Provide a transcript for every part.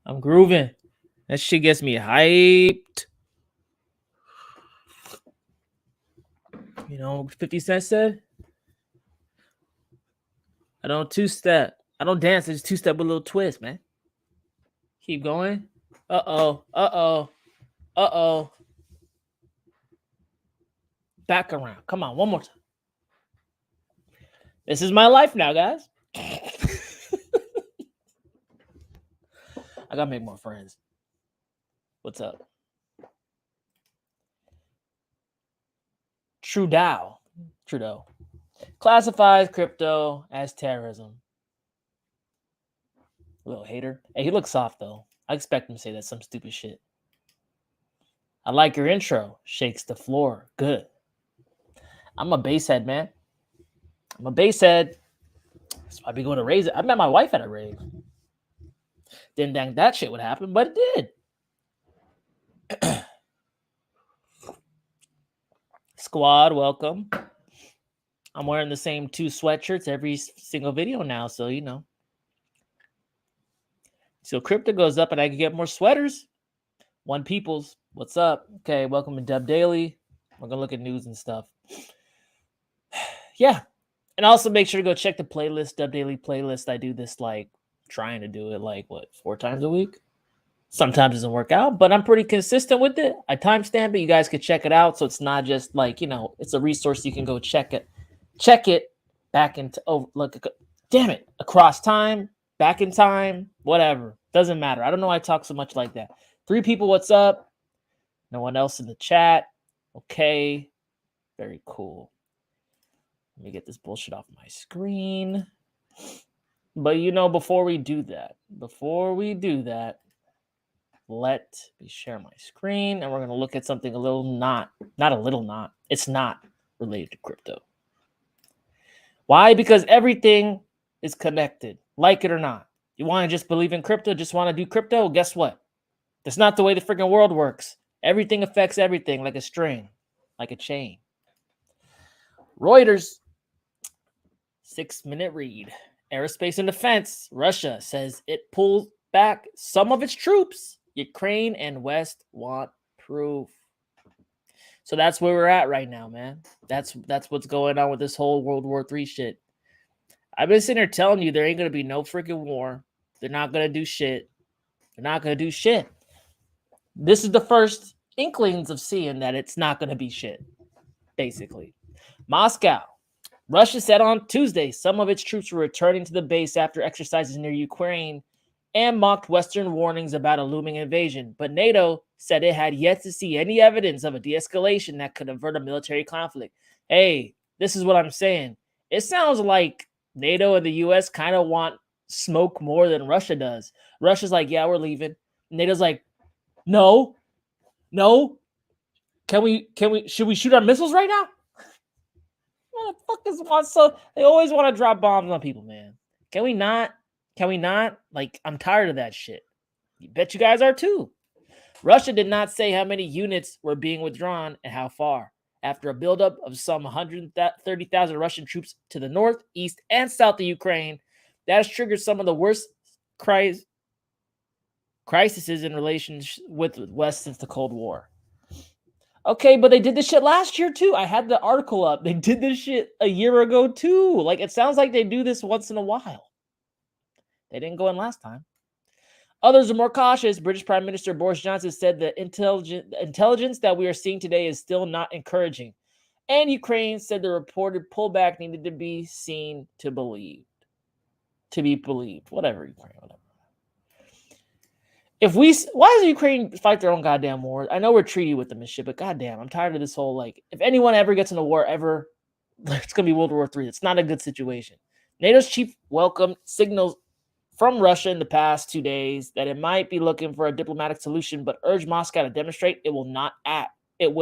I'm grooving. That shit gets me hyped. You know, 50 Cent said, I don't two-step. I don't dance. I just two-step with a little twist, man. Keep going. Uh-oh. Uh-oh. Uh-oh. Back around. Come on, one more time. This is my life now, guys. I gotta make more friends. What's up? Trudeau classifies crypto as terrorism. Little hater. Hey, he looks soft though. I expect him to say that some stupid shit. I like your intro. Shakes the floor. Good. I'm a basshead, man. I'm a basshead. That's why I be going to raise it. I met my wife at a rave. Didn't think that shit would happen, but it did. Squad, welcome. I'm wearing the same 2 sweatshirts every single video now, so you know. So crypto goes up and I can get more sweaters. One Peoples, what's up? Okay, welcome to Dub Daily. We're gonna look at news and stuff. Yeah. And also make sure to go check the playlist, Dub Daily playlist. I do this like trying to do it like 4 times a week. Sometimes it doesn't work out, but I'm pretty consistent with it. I timestamp it. You guys could check it out. So it's not just like, you know, it's a resource. You can go check it back into, damn it, across time, back in time, whatever. Doesn't matter. I don't know why I talk so much like that. 3 people, what's up? No one else in the chat. Okay. Very cool. Let me get this bullshit off my screen. But, you know, before we do that, let me share my screen, and we're going to look at something a little it's not related to crypto. Why? Because everything is connected, like it or not. You want to just believe in crypto, just want to do crypto? Well, guess what? That's not the way the freaking world works. Everything affects everything like a string, like a chain. Reuters, 6-minute read. Aerospace and defense. Russia says it pulls back some of its troops. Ukraine and West want proof. So that's where we're at right now, man. That's what's going on with this whole World War III shit. I've been sitting here telling you there ain't going to be no freaking war. They're not going to do shit. This is the first inklings of seeing that it's not going to be shit, basically. Moscow. Russia said on Tuesday some of its troops were returning to the base after exercises near Ukraine and mocked Western warnings about a looming invasion. But NATO said it had yet to see any evidence of a de-escalation that could avert a military conflict. Hey, this is what I'm saying. It sounds like NATO and the U.S. kind of want smoke more than Russia does. Russia's like, yeah, we're leaving. NATO's like, no. Should we shoot our missiles right now? Motherfuckers want they always want to drop bombs on people, man. Can we not? Like, I'm tired of that shit. You bet you guys are too. Russia did not say how many units were being withdrawn and how far. After a buildup of some 130,000 Russian troops to the north, east, and south of Ukraine, that has triggered some of the worst crises in relations with the West since the Cold War. Okay, but they did this shit last year too. I had the article up. They did this shit a year ago too. Like, it sounds like they do this once in a while. They didn't go in last time. Others are more cautious. British Prime Minister Boris Johnson said the intelligence that we are seeing today is still not encouraging. And Ukraine said the reported pullback needed to be seen to be believed. Whatever, Ukraine, whatever. Why does Ukraine fight their own goddamn war? I know we're treaty with them and shit, but goddamn, I'm tired of this whole, like, if anyone ever gets in a war ever, it's going to be World War III. It's not a good situation. NATO's chief welcomed signals from Russia in the past 2 days that it might be looking for a diplomatic solution, but urged Moscow to demonstrate it will not act. Its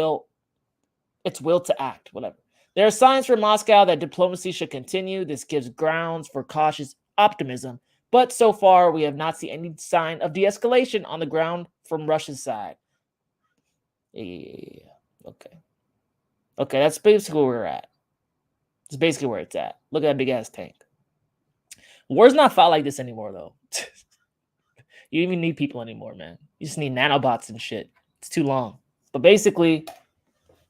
will to act, whatever. There are signs from Moscow that diplomacy should continue. This gives grounds for cautious optimism, but so far we have not seen any sign of de-escalation on the ground from Russia's side. Yeah. Okay, that's basically where we're at. It's basically where it's at. Look at that big ass tank. War's not fought like this anymore, though. You don't even need people anymore, man. You just need nanobots and shit. It's too long. But basically,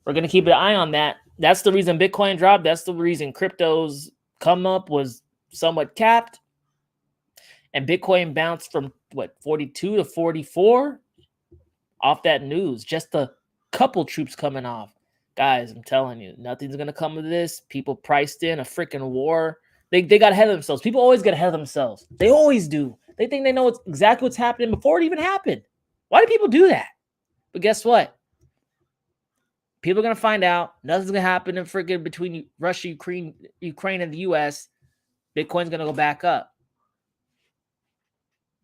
we're going to keep an eye on that. That's the reason Bitcoin dropped. That's the reason crypto's come up was somewhat capped. And Bitcoin bounced from, 42 to 44? Off that news. Just a couple troops coming off. Guys, I'm telling you, nothing's going to come of this. People priced in a freaking war. They got ahead of themselves. People always get ahead of themselves. They always do. They think they know exactly what's happening before it even happened. Why do people do that? But guess what? People are going to find out. Nothing's going to happen in freaking between Russia, Ukraine, and the U.S. Bitcoin's going to go back up.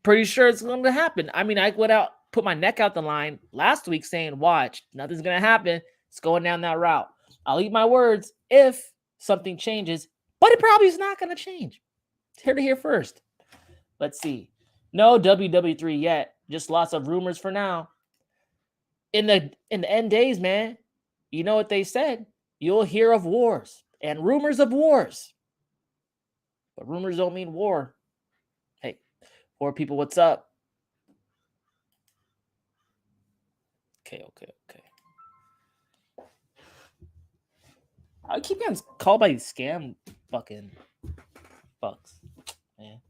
Pretty sure it's going to happen. I mean, I went out, put my neck out the line last week saying, watch, nothing's going to happen. It's going down that route. I'll eat my words if something changes, but it probably is not going to change. It's here to hear first. Let's see. No WW3 yet. Just lots of rumors for now. In the end days, man, you know what they said. You'll hear of wars and rumors of wars. But rumors don't mean war. Hey, war people, what's up? Okay. I keep getting called by these scam fucking fucks, man.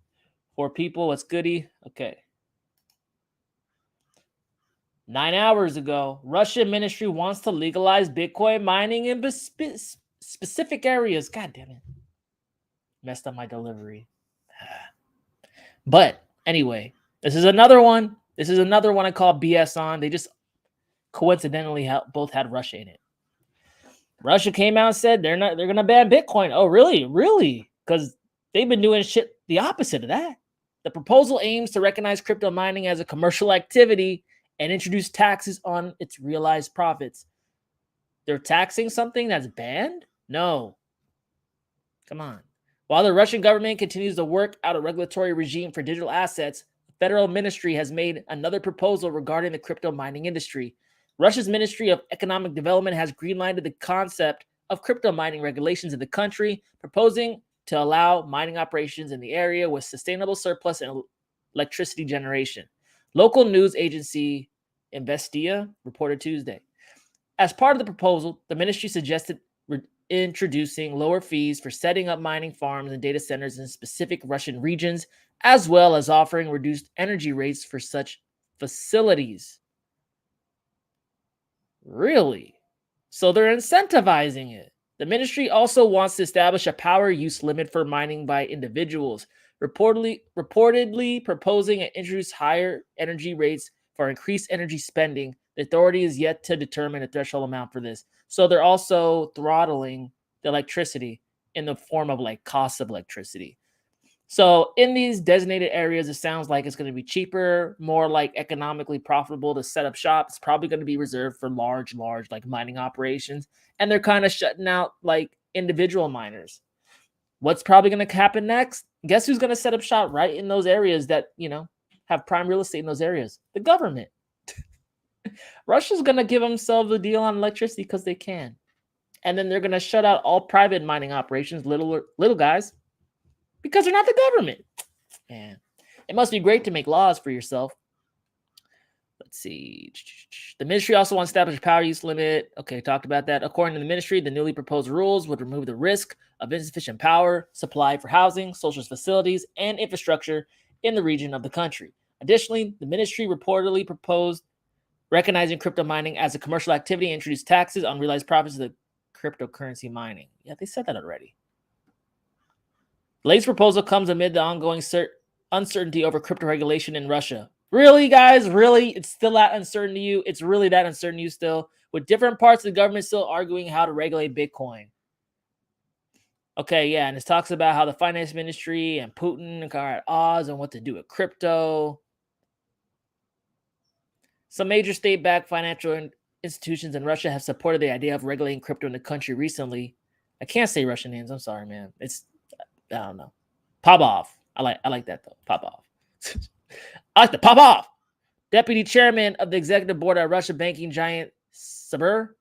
4 people, what's goody? Okay. 9 hours ago, Russian ministry wants to legalize Bitcoin mining in specific areas. God damn it. Messed up my delivery. But anyway, this is another one. I call BS on. They just coincidentally both had Russia in it. Russia came out and said they're going to ban Bitcoin. Oh, really? Because they've been doing shit the opposite of that. The proposal aims to recognize crypto mining as a commercial activity and introduce taxes on its realized profits. They're taxing something that's banned? No. Come on. While the Russian government continues to work out a regulatory regime for digital assets, the federal ministry has made another proposal regarding the crypto mining industry. Russia's Ministry of Economic Development has greenlighted the concept of crypto mining regulations in the country, proposing to allow mining operations in the area with sustainable surplus and electricity generation. Local news agency Investia reported Tuesday. As part of the proposal, the ministry suggested introducing lower fees for setting up mining farms and data centers in specific Russian regions, as well as offering reduced energy rates for such facilities. Really? So they're incentivizing it. The ministry also wants to establish a power use limit for mining by individuals, reportedly proposing and introduce higher energy rates for increased energy spending. The authority is yet to determine a threshold amount for this. So they're also throttling the electricity in the form of cost of electricity. So in these designated areas, it sounds like it's going to be cheaper, more economically profitable to set up shop. It's probably going to be reserved for large mining operations. And they're kind of shutting out individual miners. What's probably going to happen next? Guess who's going to set up shop right in those areas that, have prime real estate in those areas? The government. Russia's going to give themselves a deal on electricity because they can. And then they're going to shut out all private mining operations, little guys, because they're not the government. Man, it must be great to make laws for yourself. Let's see. The ministry also wants to establish a power use limit. Okay, talked about that. According to the ministry, the newly proposed rules would remove the risk of insufficient power supply for housing, social facilities, and infrastructure in the region of the country. Additionally, the ministry reportedly proposed recognizing crypto mining as a commercial activity and introduce taxes on realized profits of the cryptocurrency mining. Yeah, they said that already. The latest proposal comes amid the ongoing uncertainty over crypto regulation in Russia. Really, guys? Really? It's still that uncertain to you? It's really that uncertain to you still? With different parts of the government still arguing how to regulate Bitcoin. Okay, yeah, and it talks about how the finance ministry and Putin are at odds on what to do with crypto. Some major state-backed financial institutions in Russia have supported the idea of regulating crypto in the country recently. I can't say Russian names. I'm sorry, man. I don't know. Popov. I like that though. Popov. I like the Popov. Deputy chairman of the executive board at Russia banking giant Saber.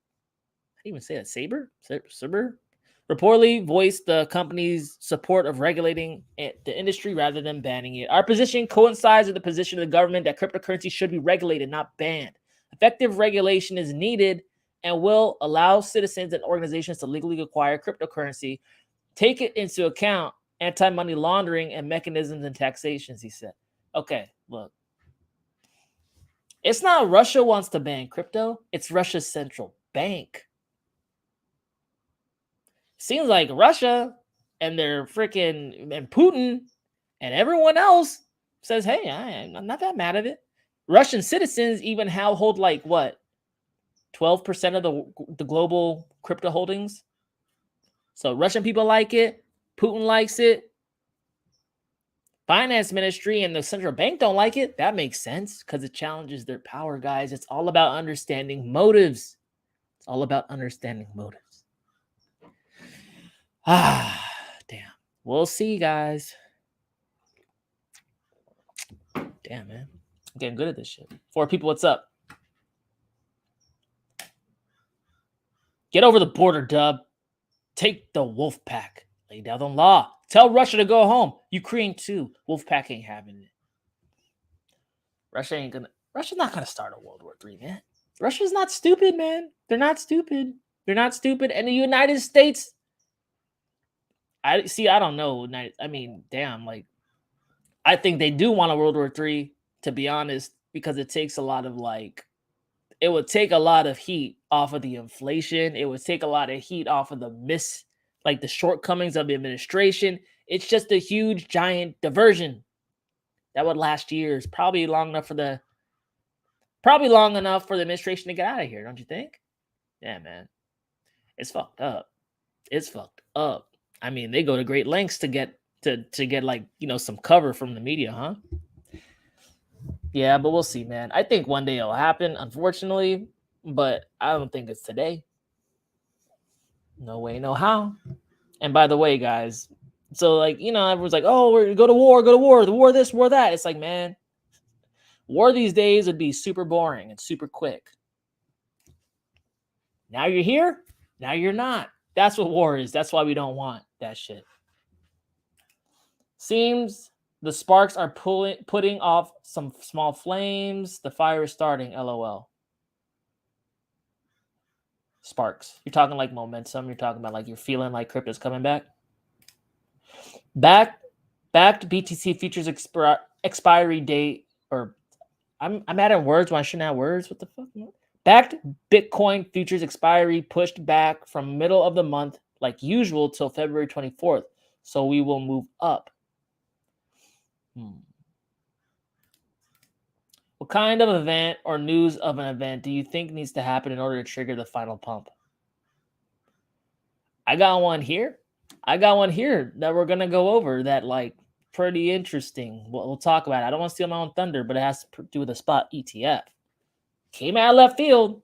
How do you even say that? Saber? Reportedly voiced the company's support of regulating the industry rather than banning it. Our position coincides with the position of the government that cryptocurrency should be regulated, not banned. Effective regulation is needed and will allow citizens and organizations to legally acquire cryptocurrency, take it into account anti-money laundering and mechanisms and taxations, he said. Okay, look. It's not Russia wants to ban crypto. It's Russia's central bank. Seems like Russia and their freaking and Putin and everyone else says, hey, I'm not that mad at it. Russian citizens even hold like what? 12% of the global crypto holdings. So Russian people like it. Putin likes it. Finance ministry and the central bank don't like it. That makes sense because it challenges their power, guys. It's all about understanding motives. It's all about understanding motives. Damn. We'll see, guys. Damn, man. I'm getting good at this shit. 4 people, what's up? Get over the border, Dub. Take the wolf pack. Lay down the law. Tell Russia to go home. Ukraine too. Wolf pack ain't having it. Russia's not gonna start a World War III, man. Russia's not stupid, man. They're not stupid. And the United States, I don't know. I mean, damn, like, I think they do want a World War III, to be honest, because it takes a lot of it would take a lot of heat off of the inflation. It would take a lot of heat off of the shortcomings of the administration. It's just a huge, giant diversion that would last years, probably long enough for the administration to get out of here, don't you think? Yeah, man. It's fucked up. I mean, they go to great lengths to get some cover from the media, huh? Yeah, but we'll see, man. I think one day it'll happen, unfortunately, but I don't think it's today. No way, no how. And by the way, guys, so everyone's like, oh, we're go to war, the war this, war that. It's like, man, war these days would be super boring and super quick. Now you're here, now you're not. That's what war is. That's why we don't want that shit. Seems the sparks are putting off some small flames. The fire is starting, LOL. Sparks. You're talking like momentum. You're talking about you're feeling like crypto's coming back. Backed BTC futures expiry date, or I'm adding words when I shouldn't add words. What the fuck? Backed Bitcoin futures expiry pushed back from middle of the month like usual till February 24th. So we will move up. What kind of event or news of an event do you think needs to happen in order to trigger the final pump? I got one here that we're going to go over that pretty interesting. We'll talk about it. I don't want to steal my own thunder, but it has to do with a spot ETF. Came out of left field.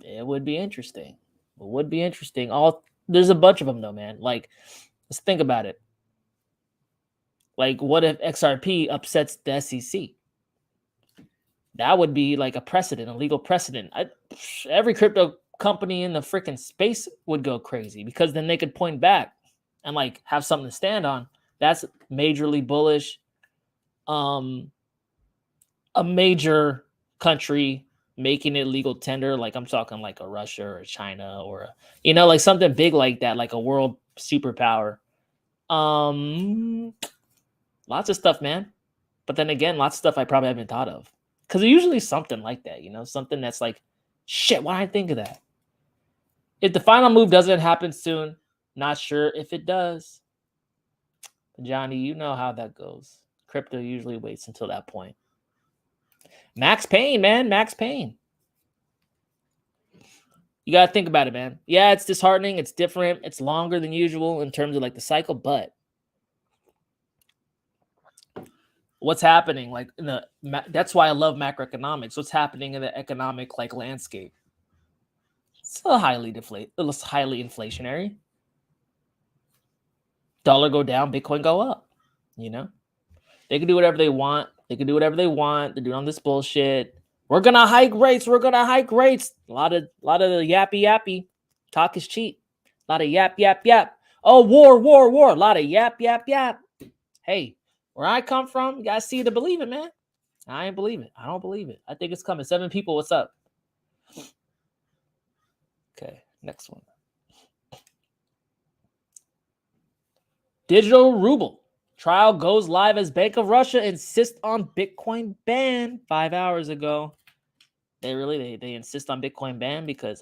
It would be interesting. There's a bunch of them though, man. Let's think about it. What if XRP upsets the SEC? That would be a precedent, a legal precedent. Every crypto company in the freaking space would go crazy because then they could point back and have something to stand on. That's majorly bullish. A major country making it legal tender, I'm talking a Russia or a China or something big like that, like a world superpower. Lots of stuff, man. But then again, lots of stuff I probably haven't thought of. Because there's usually something like that, something that's shit, why didn't I think of that? If the final move doesn't happen soon, not sure if it does. Johnny, you know how that goes. Crypto usually waits until that point. Max Payne, man. Max Payne. You got to think about it, man. Yeah, it's disheartening. It's different. It's longer than usual in terms of like the cycle, but what's happening like that's why I love macroeconomics. What's happening in the economic like landscape? It's highly inflationary. Dollar go down, Bitcoin go up. You know, they can do whatever they want. They're doing on this bullshit. We're gonna hike rates. A lot of yappy. Talk is cheap. A lot of yap. Oh, war. A lot of yap. Hey, where I come from, you gotta see it to believe it, man. I ain't believe it. I don't believe it. I think it's coming. 7 people, what's up? Okay, next one. Digital Ruble. Trial goes live as Bank of Russia insists on Bitcoin ban 5 hours ago. They insist on Bitcoin ban because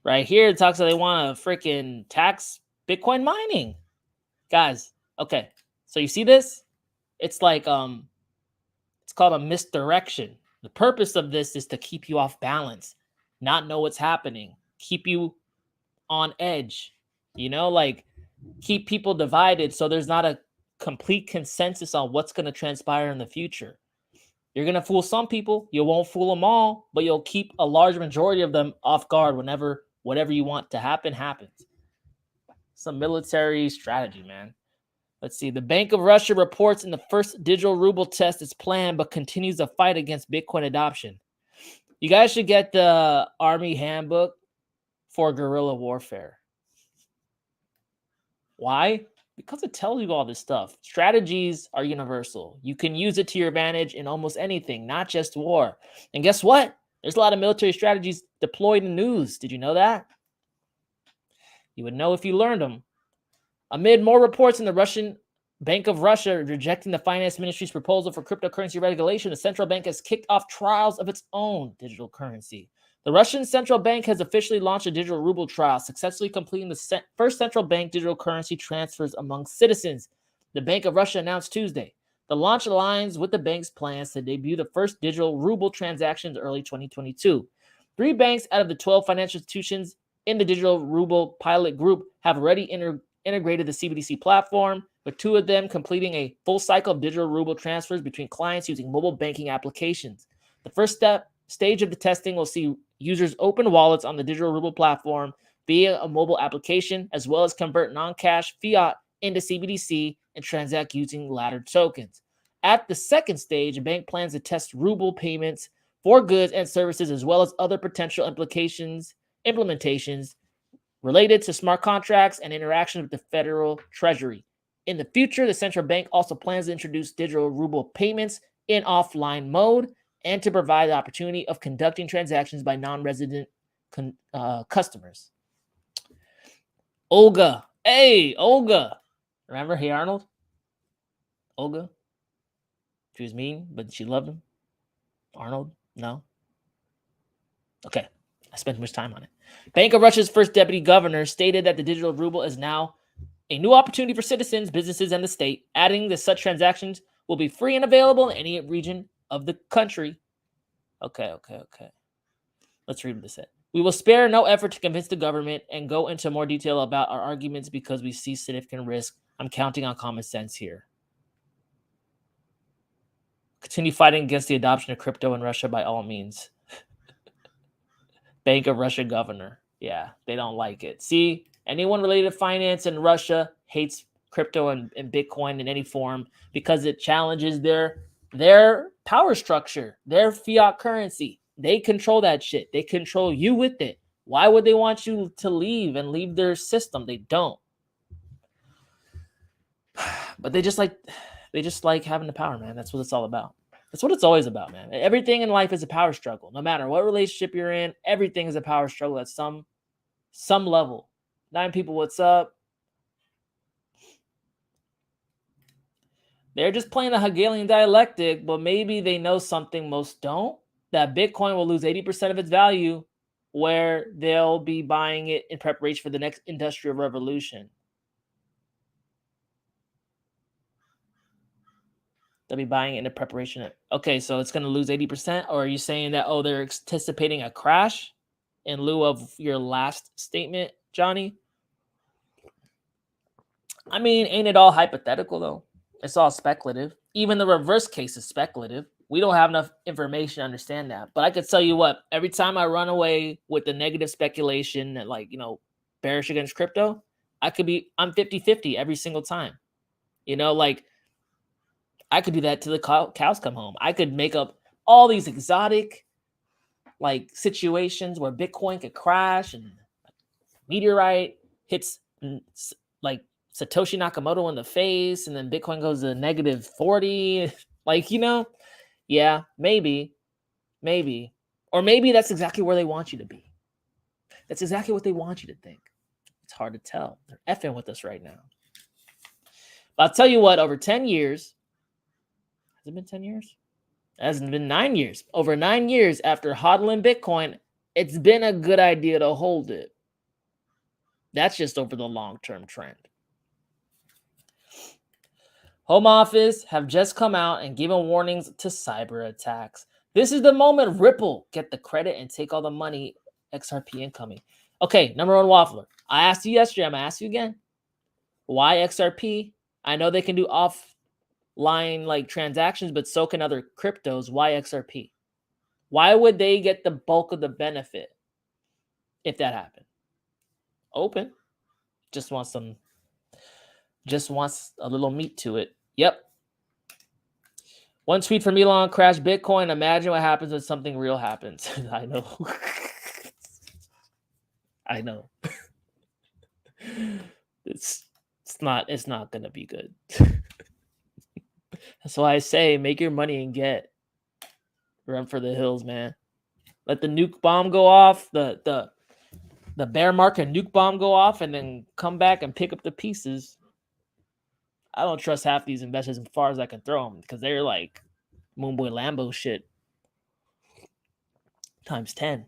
right here it talks that they want to freaking tax Bitcoin mining. Guys, okay. So you see this? It's like it's called a misdirection. The purpose of this is to keep you off balance, not know what's happening, keep you on edge, like keep people divided so there's not a complete consensus on what's going to transpire in the future. You're going to fool some people, you won't fool them all, but you'll keep a large majority of them off guard whenever whatever you want to happen happens. It's a military strategy, man. Let's see. The Bank of Russia reports in the first digital ruble test is planned, but continues a fight against Bitcoin adoption. You guys should get the Army Handbook for guerrilla warfare. Why? Because it tells you all this stuff. Strategies are universal. You can use it to your advantage in almost anything, not just war. And guess what? There's a lot of military strategies deployed in news. Did you know that? You would know if you learned them. Amid more reports in the Russian Bank of Russia rejecting the finance ministry's proposal for cryptocurrency regulation, the central bank has kicked off trials of its own digital currency. The Russian central bank has officially launched a digital ruble trial, successfully completing the first central bank digital currency transfers among citizens. The Bank of Russia announced Tuesday. The launch aligns with the bank's plans to debut the first digital ruble transactions early 2022. 3 banks out of the 12 financial institutions in the digital ruble pilot group have already integrated the CBDC platform, with 2 of them completing a full cycle of digital ruble transfers between clients using mobile banking applications. The first stage of the testing will see users open wallets on the digital ruble platform via a mobile application, as well as convert non-cash fiat into CBDC and transact using laddered tokens. At the second stage, a bank plans to test ruble payments for goods and services, as well as other potential implementations related to smart contracts and interaction with the federal treasury. In the future, the central bank also plans to introduce digital ruble payments in offline mode and to provide the opportunity of conducting transactions by non-resident customers. Olga. Hey, Olga. Remember? Hey, Arnold? Olga. She was mean, but she loved him. Arnold? No? Okay. I spent too much time on it. Bank of Russia's first deputy governor stated that the digital ruble is now a new opportunity for citizens, businesses, and the state, adding that such transactions will be free and available in any region of the country. Okay. Let's read what this said. We will spare no effort to convince the government and go into more detail about our arguments because we see significant risk. I'm counting on common sense here. Continue fighting against the adoption of crypto in Russia by all means. Bank of Russia governor. Yeah, they don't like it. See, anyone related to finance in Russia hates crypto and Bitcoin in any form because it challenges their power structure, their fiat currency. They control that shit. They control you with it. Why would they want you to leave and leave their system? They don't. But they just like having the power, man. That's what it's all about. That's what it's always about, man. Everything in life is a power struggle. No matter what relationship you're in, everything is a power struggle at some level. 9 people, what's up? They're just playing the Hegelian dialectic, but maybe they know something most don't, that Bitcoin will lose 80% of its value, where they'll be buying it in preparation for the next industrial revolution. They'll be buying it in preparation. Okay, so it's going to lose 80%? Or are you saying that, they're anticipating a crash? in lieu of your last statement, Johnny. I mean, ain't it all hypothetical though? It's all speculative. Even the reverse case is speculative. We don't have enough information to understand that. But I could tell you what, every time I run away with the negative speculation that, like, bearish against crypto, I'm 50-50 every single time. Like, I could do that till the cows come home. I could make up all these exotic, like, situations where Bitcoin could crash and meteorite hits, like, Satoshi Nakamoto in the face, and then Bitcoin goes to negative 40. Like, yeah, maybe. Or maybe that's exactly where they want you to be. That's exactly what they want you to think. It's hard to tell. They're effing with us right now. But I'll tell you what, over 10 years, has it been 10 years? It hasn't been 9 years. Over 9 years after hodling Bitcoin, it's been a good idea to hold it. That's just over the long-term trend. Home Office have just come out and given warnings to cyber attacks. This is the moment Ripple get the credit and take all the money. XRP incoming. Okay, number one waffler. I asked you yesterday. I'm going to ask you again. Why XRP? I know they can do offline like transactions, but so can other cryptos. Why XRP? Why would they get the bulk of the benefit if that happened? Open. Just wants a little meat to it. Yep. One tweet from Elon, crash Bitcoin. Imagine what happens when something real happens. I know. I know. It's not going to be good. That's why I say make your money and run for the hills, man. Let the nuke bomb go off, the bear market nuke bomb go off, and then come back and pick up the pieces. I don't trust half these investors as far as I can throw them because they're like Moonboy Lambo shit times 10.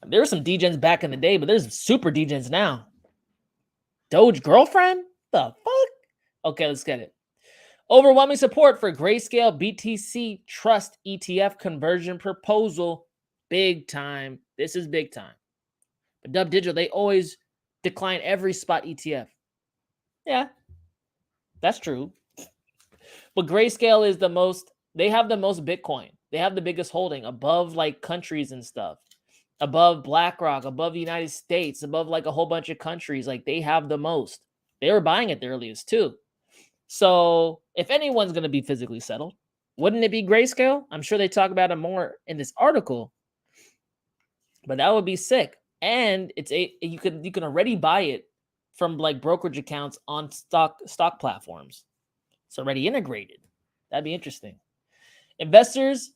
There were some degens back in the day, but there's super degens now. Doge girlfriend? The fuck? Okay, let's get it. Overwhelming support for Grayscale BTC Trust ETF conversion proposal. Big time. This is big time. But Dubdigital, they always decline every spot ETF. Yeah, that's true. But Grayscale is they have the most Bitcoin. They have the biggest holding above like countries and stuff. Above BlackRock, above the United States, above like a whole bunch of countries. Like they have the most. They were buying it the earliest too. So if anyone's going to be physically settled, wouldn't it be Grayscale? I'm sure they talk about it more in this article. But that would be sick. And you can already buy it from like brokerage accounts on stock platforms. It's already integrated. That'd be interesting. Investors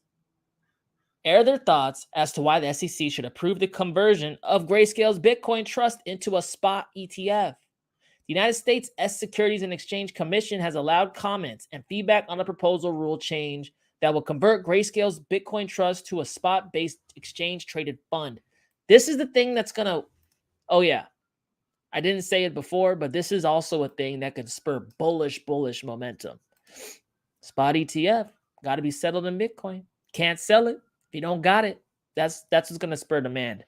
air their thoughts as to why the SEC should approve the conversion of Grayscale's Bitcoin Trust into a spot ETF. The United States Securities and Exchange Commission has allowed comments and feedback on the proposal rule change that will convert Grayscale's Bitcoin Trust to a spot-based exchange-traded fund. This is the thing that's going to... Oh, yeah. I didn't say it before, but this is also a thing that could spur bullish momentum. Spot ETF. Got to be settled in Bitcoin. Can't sell it. If you don't got it, that's what's going to spur demand.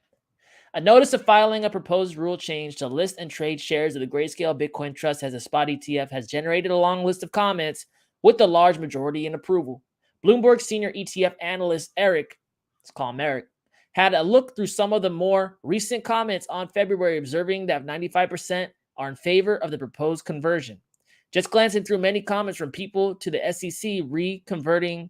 A notice of filing a proposed rule change to list and trade shares of the Grayscale Bitcoin Trust as a spot ETF has generated a long list of comments with a large majority in approval. Bloomberg senior ETF analyst Eric, let's call him Eric, had a look through some of the more recent comments on February, observing that 95% are in favor of the proposed conversion. Just glancing through many comments from people to the SEC reconverting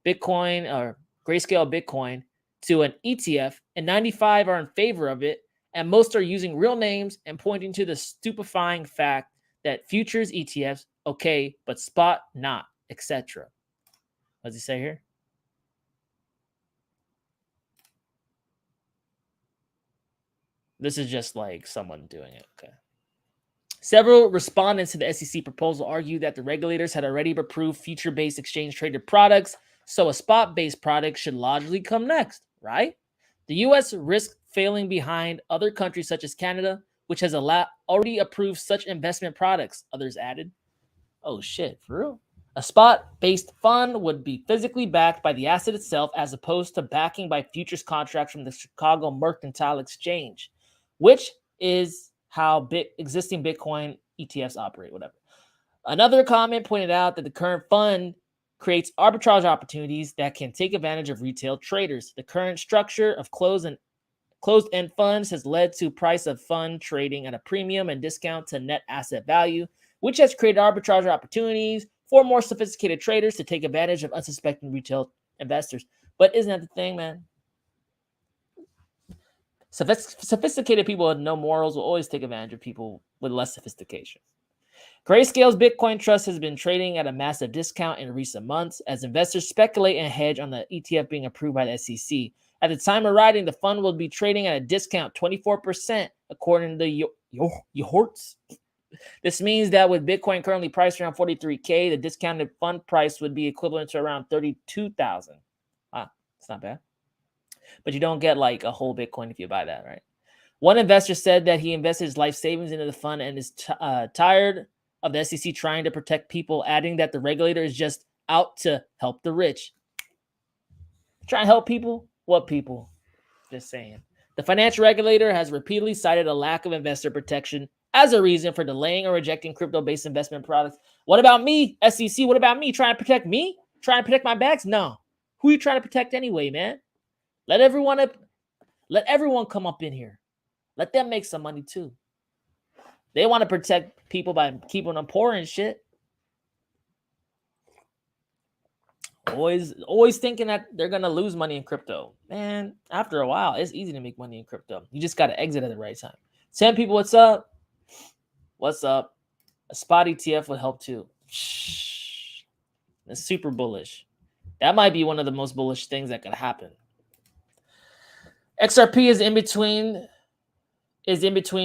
Bitcoin or Grayscale Bitcoin to an ETF, and 95 are in favor of it, and most are using real names and pointing to the stupefying fact that futures ETFs, okay, but spot not, etc. What does he say here? This is just like someone doing it, okay. Several respondents to the SEC proposal argue that the regulators had already approved future-based exchange-traded products, so a spot-based product should logically come next, right? The U.S. risks failing behind other countries such as Canada, which has already approved such investment products, others added. Oh shit, for real? A spot-based fund would be physically backed by the asset itself as opposed to backing by futures contracts from the Chicago Mercantile Exchange, which is how existing Bitcoin ETFs operate, whatever. Another comment pointed out that the current fund creates arbitrage opportunities that can take advantage of retail traders. The current structure of closed-end funds has led to price of fund trading at a premium and discount to net asset value, which has created arbitrage opportunities for more sophisticated traders to take advantage of unsuspecting retail investors. But isn't that the thing, man? Sophisticated people with no morals will always take advantage of people with less sophistication. Grayscale's Bitcoin Trust has been trading at a massive discount in recent months as investors speculate and hedge on the ETF being approved by the SEC. At the time of writing, the fund will be trading at a discount 24%, according to Yorts. This means that with Bitcoin currently priced around 43K, the discounted fund price would be equivalent to around 32,000. Wow, it's not bad. But you don't get like a whole Bitcoin if you buy that, right? One investor said that he invested his life savings into the fund and is tired of the SEC trying to protect people, adding that the regulator is just out to help the rich. Trying to help people? What people? Just saying. The financial regulator has repeatedly cited a lack of investor protection as a reason for delaying or rejecting crypto-based investment products. What about me, SEC? What about me? Trying to protect me? Trying to protect my bags? No. Who are you trying to protect anyway, man? Let everyone come up in here. Let them make some money too. They want to protect people by keeping them poor and shit. Always thinking that they're gonna lose money in crypto. Man, after a while, it's easy to make money in crypto. You just gotta exit at the right time. 10 people, what's up? What's up? A spot ETF would help too. That's super bullish. That might be one of the most bullish things that could happen. XRP is in between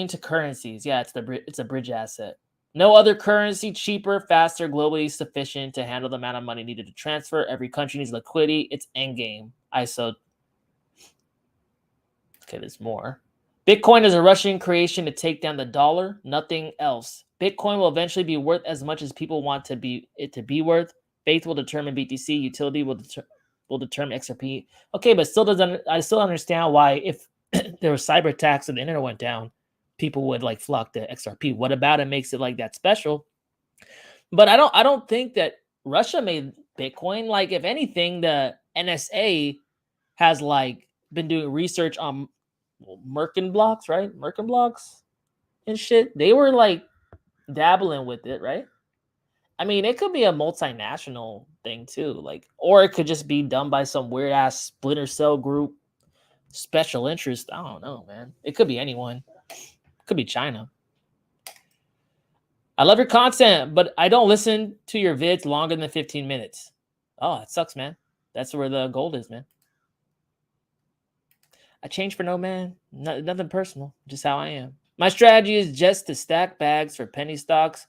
to currencies. Yeah, it's a bridge asset. No other currency cheaper, faster, globally sufficient to handle the amount of money needed to transfer. Every country needs liquidity. It's endgame. ISO. Okay, there's more. Bitcoin is a Russian creation to take down the dollar, nothing else. Bitcoin will eventually be worth as much as people want it to be worth. Faith will determine BTC. Utility will determine XRP. Okay, but I still understand why if there were cyber attacks and the internet went down, people would like flock to XRP. What about it makes it like that special? But I don't think that Russia made Bitcoin. Like, if anything, the NSA has like been doing research on Merkin blocks, right? Merkin blocks and shit. They were like dabbling with it, right? I mean, it could be a multinational thing too, like, or it could just be done by some weird ass splinter cell group, special interest. I don't know, man. It could be anyone. It could be China. I love your content, but I don't listen to your vids longer than 15 minutes. Oh, it sucks, man. That's where the gold is, man. I change for no man. Nothing personal. Just how I am. My strategy is just to stack bags for penny stocks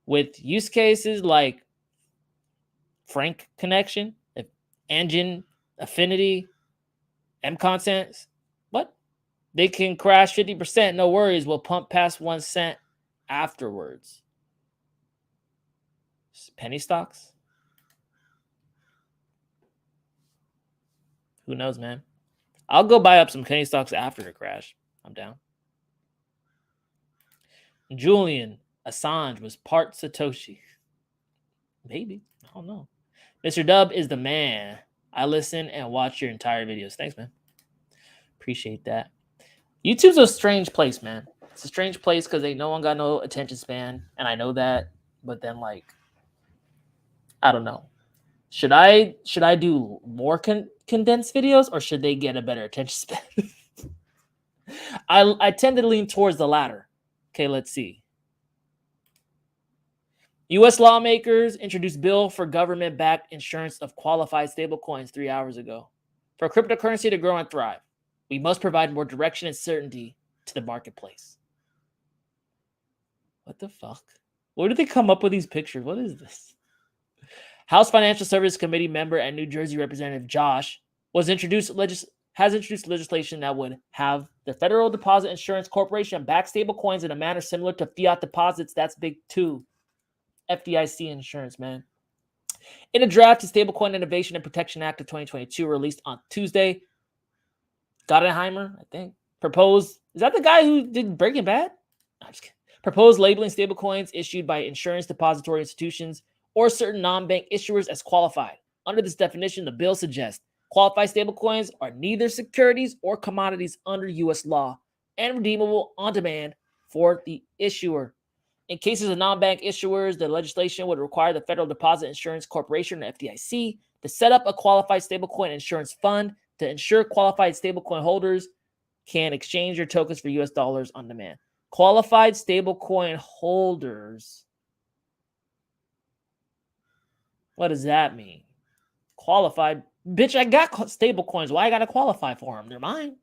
with use cases like Frank Connection, Engine, Affinity, M Contents. What? They can crash 50%. No worries. We'll pump past 1 cent afterwards. Penny stocks? Who knows, man? I'll go buy up some penny stocks after the crash. I'm down. Julian Assange was part Satoshi. Maybe. I don't know. Mr. Dub is the man. I listen and watch your entire videos. Thanks, man. Appreciate that. YouTube's a strange place, man. It's a strange place because no one got no attention span, and I know that. But then, like, I don't know. Should I do more condensed videos, or should they get a better attention span? I tend to lean towards the latter. Okay, let's see. U.S. lawmakers introduced bill for government-backed insurance of qualified stablecoins 3 hours ago. For cryptocurrency to grow and thrive, we must provide more direction and certainty to the marketplace. What the fuck? Where did they come up with these pictures? What is this? House Financial Services Committee member and New Jersey Representative Josh has introduced legislation that would have the Federal Deposit Insurance Corporation back stablecoins in a manner similar to fiat deposits. That's big too. FDIC insurance, man. In a draft to Stablecoin Innovation and Protection Act of 2022 released on Tuesday, Gottenheimer, I think, proposed, is that the guy who did Breaking Bad? No, I'm just kidding. Proposed labeling stablecoins issued by insurance depository institutions or certain non-bank issuers as qualified. Under this definition, the bill suggests qualified stablecoins are neither securities or commodities under U.S. law and redeemable on demand for the issuer. In cases of non-bank issuers, the legislation would require the Federal Deposit Insurance Corporation, or FDIC, to set up a qualified stablecoin insurance fund to ensure qualified stablecoin holders can exchange their tokens for U.S. dollars on demand. Qualified stablecoin holders. What does that mean? Qualified? Bitch, I got stablecoins. Why I got to qualify for them? They're mine.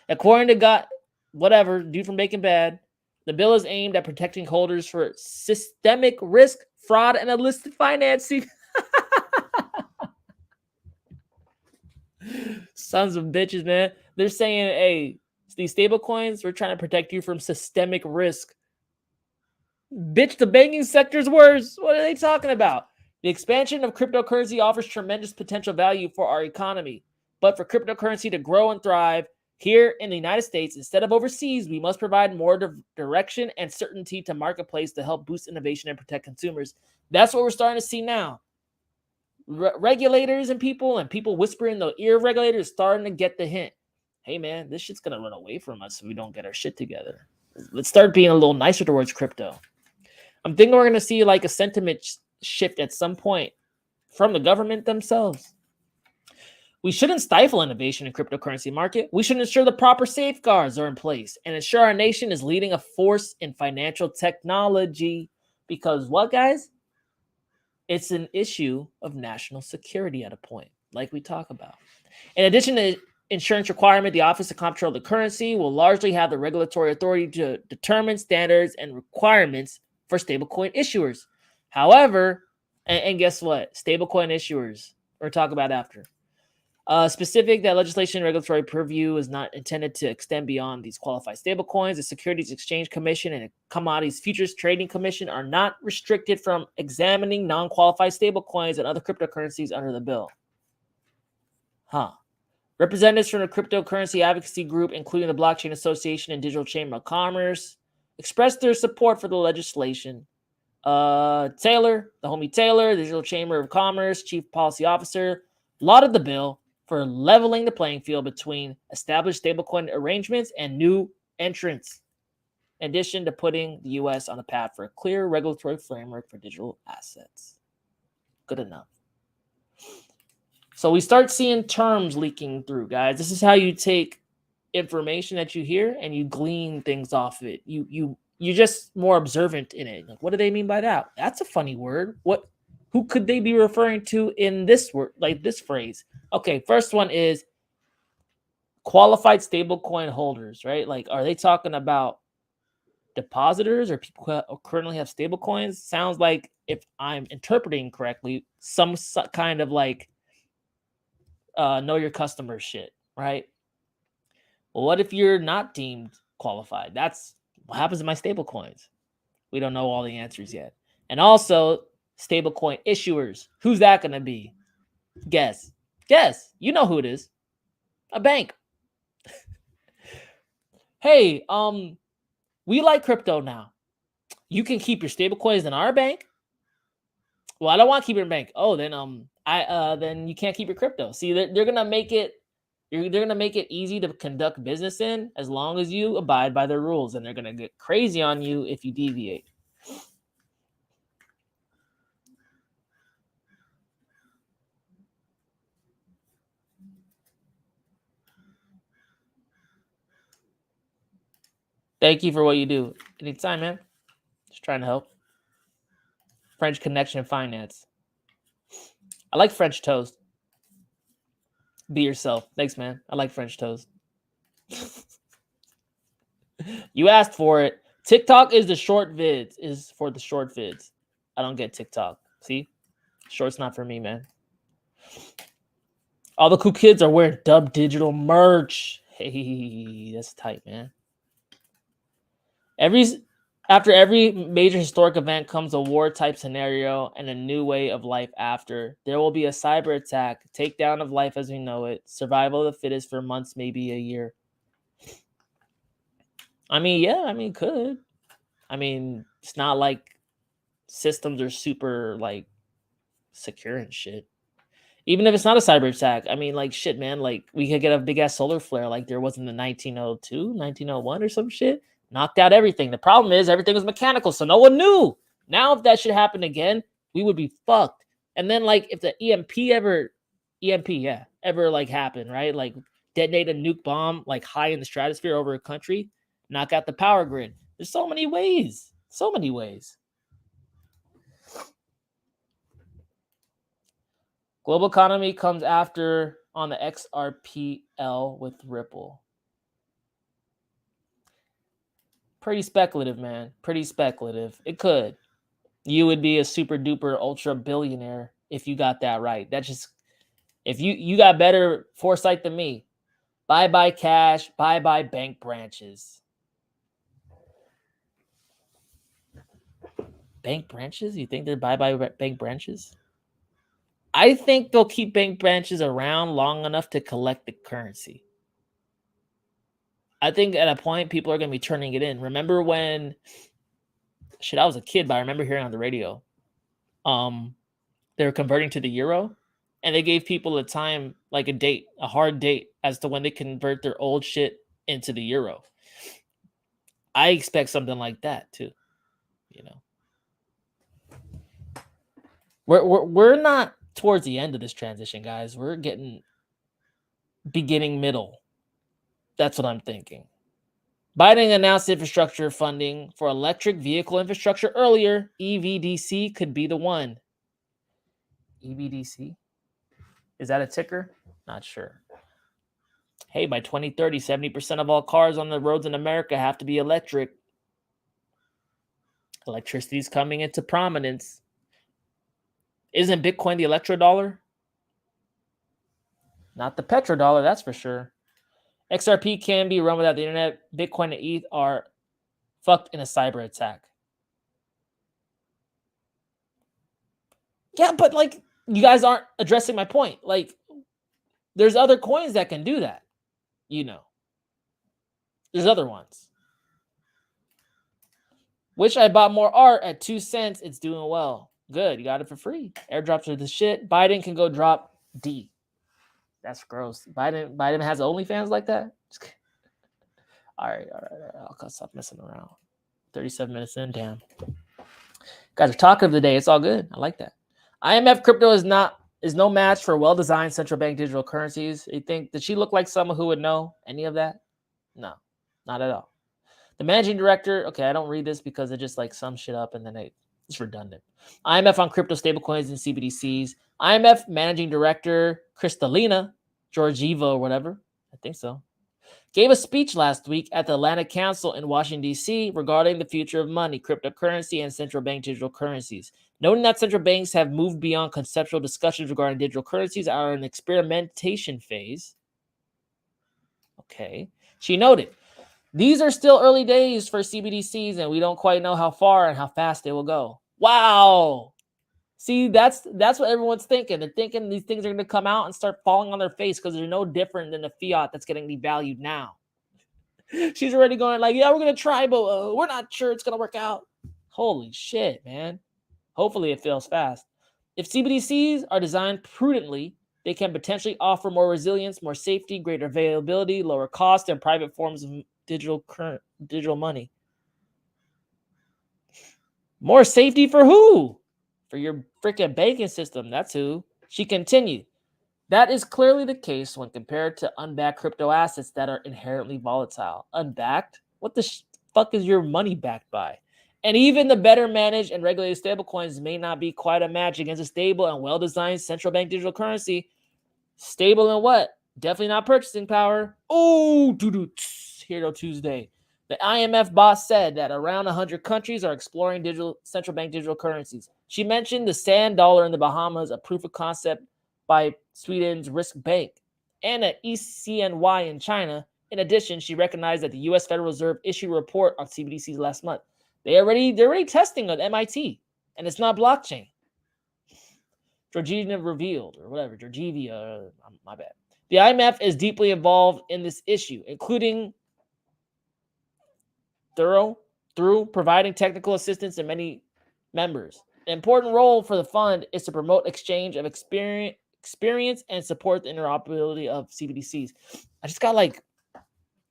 According to whatever, dude from Breaking Bad, the bill is aimed at protecting holders for systemic risk, fraud, and illicit financing. Sons of bitches, man. They're saying, hey, these stable coins, we're trying to protect you from systemic risk. Bitch, the banking sector's worse. What are they talking about? The expansion of cryptocurrency offers tremendous potential value for our economy. But for cryptocurrency to grow and thrive here in the United States instead of overseas, we must provide more direction and certainty to marketplace to help boost innovation and protect consumers. That's what we're starting to see now. Regulators and people whispering in the ear of regulators starting to get the hint. Hey, man, this shit's going to run away from us if we don't get our shit together. Let's start being a little nicer towards crypto. I'm thinking we're going to see like a sentiment shift at some point from the government themselves. We shouldn't stifle innovation in cryptocurrency market. We should ensure the proper safeguards are in place and ensure our nation is leading a force in financial technology. Because what, guys? It's an issue of national security at a point, like we talk about. In addition to insurance requirement, the Office of Comptroller of the Currency will largely have the regulatory authority to determine standards and requirements for stablecoin issuers. However, and guess what? Stablecoin issuers, we'll talk about after. Specific that legislation and regulatory purview is not intended to extend beyond these qualified stablecoins. The Securities Exchange Commission and the Commodities Futures Trading Commission are not restricted from examining non-qualified stablecoins and other cryptocurrencies under the bill. Representatives from the cryptocurrency advocacy group, including the Blockchain Association and Digital Chamber of Commerce, expressed their support for the legislation. Taylor, the homie Taylor, the Digital Chamber of Commerce, Chief Policy Officer, lauded the bill for leveling the playing field between established stablecoin arrangements and new entrants, in addition to putting the U.S. on a path for a clear regulatory framework for digital assets. Good enough. So we start seeing terms leaking through, guys. This is how you take information that you hear and you glean things off of it. You're just more observant in it. Like, what do they mean by that? That's a funny word. Who could they be referring to in this word, like this phrase? Okay, first one is qualified stablecoin holders, right? Like, are they talking about depositors or people who currently have stablecoins? Sounds like, if I'm interpreting correctly, some kind of like know your customer shit, right? Well, what if you're not deemed qualified? That's what happens to my stablecoins. We don't know all the answers yet. And also, stablecoin issuers. Who's that going to be? Guess. You know who it is. A bank. Hey, we like crypto now. You can keep your stablecoins in our bank. Well, I don't want to keep it in bank. Oh, then then you can't keep your crypto. See, they're gonna make it. They're gonna make it easy to conduct business in as long as you abide by their rules, and they're gonna get crazy on you if you deviate. Thank you for what you do. Anytime, man. Just trying to help. French Connection Finance. I like French toast. Be yourself. Thanks, man. I like French toast. You asked for it. TikTok is the short vids. Is for the short vids. I don't get TikTok. See? Short's not for me, man. All the cool kids are wearing Dubdigital merch. Hey, that's tight, man. After every major historic event comes a war-type scenario and a new way of life after. There will be a cyber attack, takedown of life as we know it, survival of the fittest for months, maybe a year. I mean, yeah, I mean, could. I mean, it's not like systems are super, like, secure and shit. Even if it's not a cyber attack, I mean, like, shit, man, like, we could get a big-ass solar flare like there was in the 1902, 1901 or some shit. Knocked out everything. The problem is everything was mechanical, so no one knew. Now, if that should happen again, we would be fucked. And then, like, if the ever like happen, right? Like, detonate a nuke bomb like high in the stratosphere over a country, knock out the power grid. There's so many ways. So many ways. Global economy comes after on the XRPL with Ripple. Pretty speculative, man. Pretty speculative. It could. You would be a super duper ultra billionaire if you got that right. That's just, if you got better foresight than me. Bye cash, bye bank branches. Bank branches? You think they're bye bank branches? I think they'll keep bank branches around long enough to collect the currency. I think at a point people are going to be turning it in. Remember when I was a kid, but I remember hearing on the radio, they were converting to the euro, and they gave people a time, like a date, a hard date as to when they convert their old shit into the euro. I expect something like that too. You know, we're not towards the end of this transition, guys. We're beginning middle. That's what I'm thinking. Biden announced infrastructure funding for electric vehicle infrastructure earlier. EVDC could be the one. EVDC? Is that a ticker? Not sure. Hey, by 2030, 70% of all cars on the roads in America have to be electric. Electricity is coming into prominence. Isn't Bitcoin the electrodollar? Not the petrodollar, that's for sure. XRP can be run without the internet. Bitcoin and ETH are fucked in a cyber attack. Yeah, but like, you guys aren't addressing my point. Like, there's other coins that can do that. You know, there's other ones. Wish I bought more art at 2 cents. It's doing well. Good. You got it for free. Airdrops are the shit. Biden can go drop D. That's gross. Biden has OnlyFans like that? All right. I'll stop messing around. 37 minutes in. Damn. Guys are talking of the day. It's all good. I like that. IMF crypto is no match for well-designed central bank digital currencies. You think, did she look like someone who would know any of that? No, not at all. The managing director, okay, I don't read this because it just like sums shit up and then it's redundant. IMF on crypto stablecoins and CBDCs. IMF managing director Kristalina Georgieva or whatever, I think so, gave a speech last week at the Atlantic Council in Washington, D.C. regarding the future of money, cryptocurrency, and central bank digital currencies. Noting that central banks have moved beyond conceptual discussions regarding digital currencies are in an experimentation phase. Okay. She noted, these are still early days for CBDCs, and we don't quite know how far and how fast they will go. Wow. See, that's what everyone's thinking. They're thinking these things are going to come out and start falling on their face because they're no different than the fiat that's getting devalued now. She's already going like, yeah, we're going to try, but we're not sure it's going to work out. Holy shit, man. Hopefully it fails fast. If CBDCs are designed prudently, they can potentially offer more resilience, more safety, greater availability, lower cost, and private forms of digital money. More safety for who? For your freaking banking system. That's who. She continued. That is clearly the case when compared to unbacked crypto assets that are inherently volatile. Unbacked? What the fuck is your money backed by? And even the better managed and regulated stablecoins may not be quite a match against a stable and well-designed central bank digital currency. Stable in what? Definitely not purchasing power. Oh, Hero Tuesday. The IMF boss said that around 100 countries are exploring central bank digital currencies. She mentioned the sand dollar in the Bahamas, a proof of concept by Sweden's Risk Bank, and an ECNY in China. In addition, she recognized that the U.S. Federal Reserve issued a report on CBDCs last month. They're already testing at MIT, and it's not blockchain. Georgina revealed, or whatever, Georgivia, my bad. The IMF is deeply involved in this issue, including through providing technical assistance and many members. An important role for the fund is to promote exchange of experience and support the interoperability of CBDCs. I just got like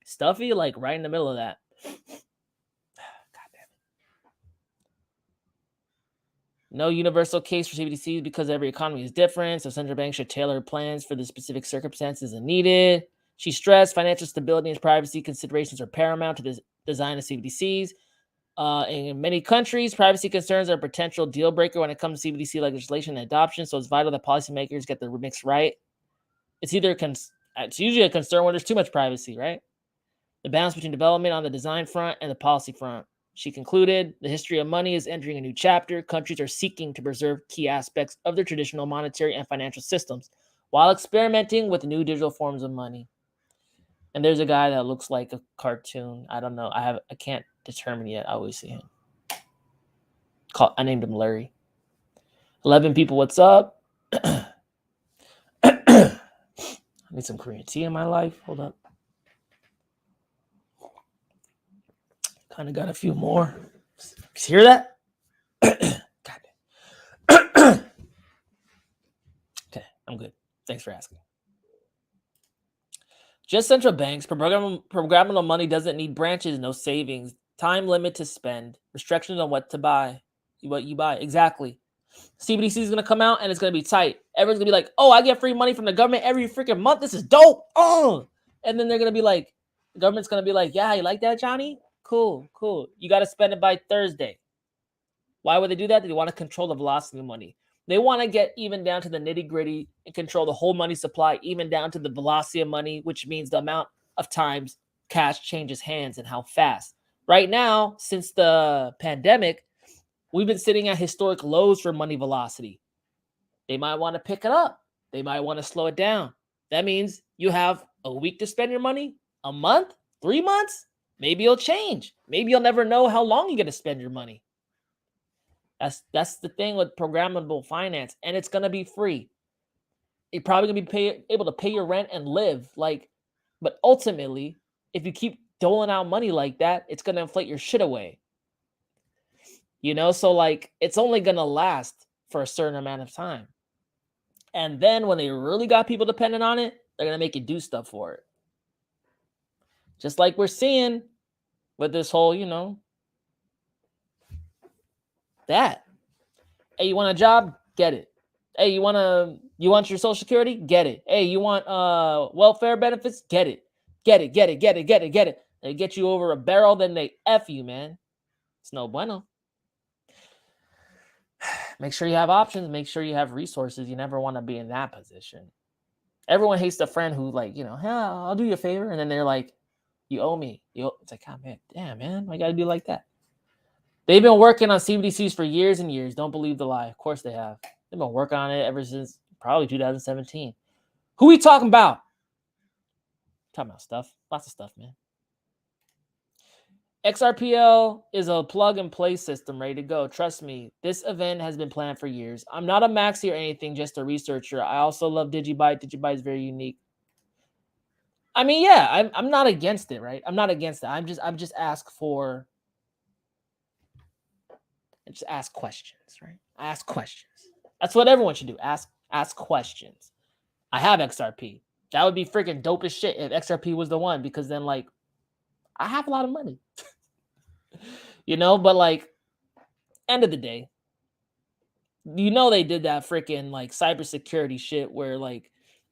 stuffy, like right in the middle of that. God damn it. No universal case for CBDCs because every economy is different, so central banks should tailor plans for the specific circumstances as needed. She stressed financial stability and privacy considerations are paramount to the design of CBDCs. In many countries, privacy concerns are a potential deal breaker when it comes to CBDC legislation and adoption, so it's vital that policymakers get the mix right. It's usually a concern when there's too much privacy, right? The balance between development on the design front and the policy front. She concluded, the history of money is entering a new chapter. Countries are seeking to preserve key aspects of their traditional monetary and financial systems while experimenting with new digital forms of money. And there's a guy that looks like a cartoon. I don't know. I can't determine yet. I always see him. I named him Larry. 11 people, what's up? I need some Korean tea in my life. Hold up. Kind of got a few more. You hear that? God. Okay, I'm good. Thanks for asking. Just central banks. Programmable money doesn't need branches, no savings, time limit to spend, restrictions on what to buy, what you buy. Exactly. CBDC is going to come out and it's going to be tight. Everyone's going to be like, oh, I get free money from the government every freaking month. This is dope. Oh. And then they're going to be like, the government's going to be like, yeah, you like that, Johnny? Cool. You got to spend it by Thursday. Why would they do that? They want to control the velocity of money. They want to get even down to the nitty gritty and control the whole money supply, even down to the velocity of money, which means the amount of times cash changes hands and how fast. Right now, since the pandemic, we've been sitting at historic lows for money velocity. They might want to pick it up. They might want to slow it down. That means you have a week to spend your money, a month, 3 months. Maybe it'll change. Maybe you'll never know how long you're going to spend your money. That's the thing with programmable finance, and it's going to be free. You're probably going to be able to pay your rent and live. But ultimately, if you keep doling out money like that, it's going to inflate your shit away. So it's only going to last for a certain amount of time. And then when they really got people dependent on it, they're going to make you do stuff for it. Just like we're seeing with this whole, that. Hey, you want a job? Get it. Hey, you want your Social Security? Get it. Hey, you want welfare benefits? Get it. Get it. They get you over a barrel, then they F you, man. It's no bueno. Make sure you have options. Make sure you have resources. You never want to be in that position. Everyone hates the friend who I'll do you a favor. And then they're like, you owe me. It's like, oh, man, damn, man. I got to do like that. They've been working on CBDCs for years and years. Don't believe the lie. Of course they have. They've been working on it ever since probably 2017. Who we talking about? Talking about stuff. Lots of stuff, man. XRPL is a plug-and-play system ready to go. Trust me, this event has been planned for years. I'm not a maxi or anything, just a researcher. I also love Digibyte. Digibyte is very unique. I mean, yeah, I'm not against it, right? I'm not against it. I'm just ask questions, right? Ask questions. That's what everyone should do. Ask questions. I have XRP. That would be freaking dope as shit if XRP was the one, because then I have a lot of money. But end of the day, they did that freaking cybersecurity shit where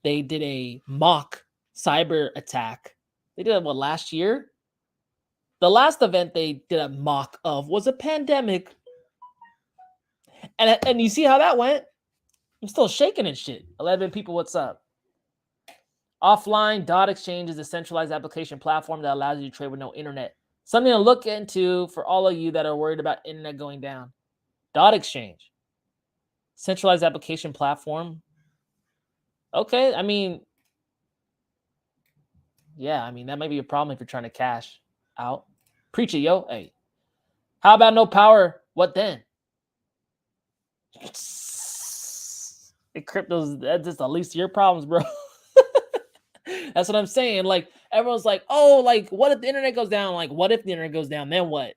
they did a mock cyber attack. They did it last year? The last event they did a mock of was a pandemic. And you see how that went? I'm still shaking and shit. 11 people, what's up? Offline dot exchange is a centralized application platform that allows you to trade with no internet. Something to look into for all of you that are worried about internet going down. Dot exchange. Centralized application platform. Okay, I mean, that might be a problem if you're trying to cash out. Preach it, yo. Hey, How about no power? What then? Crypto's that's just the least of your problems, bro. That's what I'm saying. Like everyone's like, oh, like what if the internet goes down? Like, what if the internet goes down? Then what?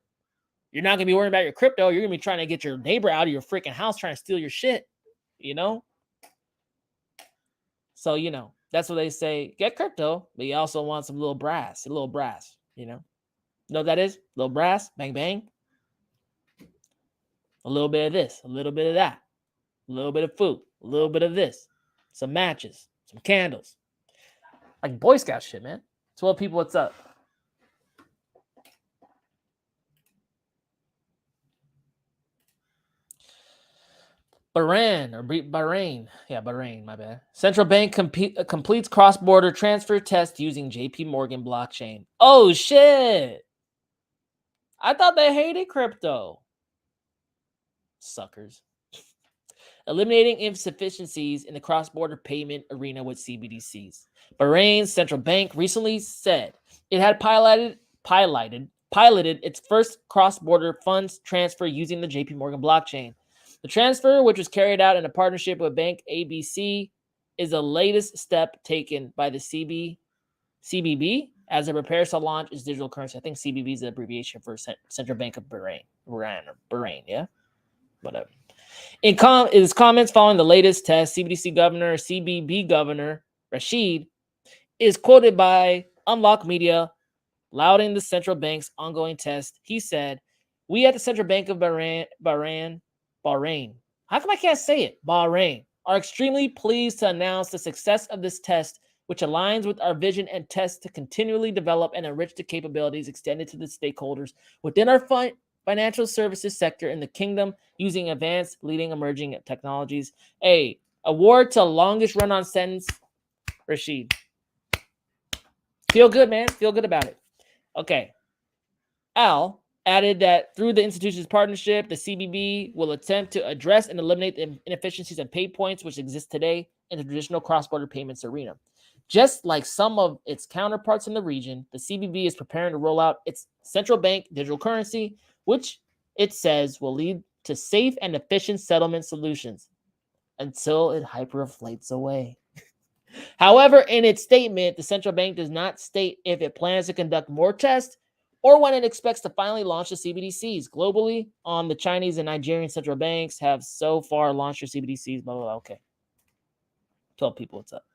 You're not gonna be worrying about your crypto. You're gonna be trying to get your neighbor out of your freaking house trying to steal your shit. You know? So, that's what they say. Get crypto, but you also want some little brass, you know? Know what that is? Little brass, bang, bang. A little bit of this, a little bit of that, a little bit of food, a little bit of this, some matches, some candles. Like Boy Scout shit, man. 12 people, what's up? Bahrain. Yeah, Bahrain, my bad. Central bank completes cross-border transfer test using JPMorgan blockchain. Oh, shit. I thought they hated crypto. Suckers. Eliminating insufficiencies in the cross-border payment arena with CBDCs. Bahrain's central bank recently said it had piloted its first cross-border funds transfer using the JPMorgan blockchain. The transfer, which was carried out in a partnership with Bank ABC, is the latest step taken by the CBB as it prepares to launch its digital currency. I think CBB is the abbreviation for Central Bank of Bahrain. Bahrain, yeah? Whatever. In his comments following the latest test, CBB Governor Rashid is quoted by Unlock Media lauding the central bank's ongoing test. He said, "We at the Central Bank of Bahrain, how come I can't say it? Bahrain, are extremely pleased to announce the success of this test, which aligns with our vision and test to continually develop and enrich the capabilities extended to the stakeholders within our financial services sector in the kingdom using advanced leading emerging technologies." Hey, award to longest run-on sentence, Rashid. Feel good, man. Feel good about it. Okay. Al added that through the institution's partnership, the CBB will attempt to address and eliminate the inefficiencies and pay points which exist today in the traditional cross-border payments arena. Just like some of its counterparts in the region, the CBB is preparing to roll out its central bank digital currency, which it says will lead to safe and efficient settlement solutions until it hyperinflates away. However, in its statement, the central bank does not state if it plans to conduct more tests or when it expects to finally launch the CBDCs. Globally, the Chinese and Nigerian central banks have so far launched their CBDCs, blah, blah, blah. Okay. 12 people, what's up?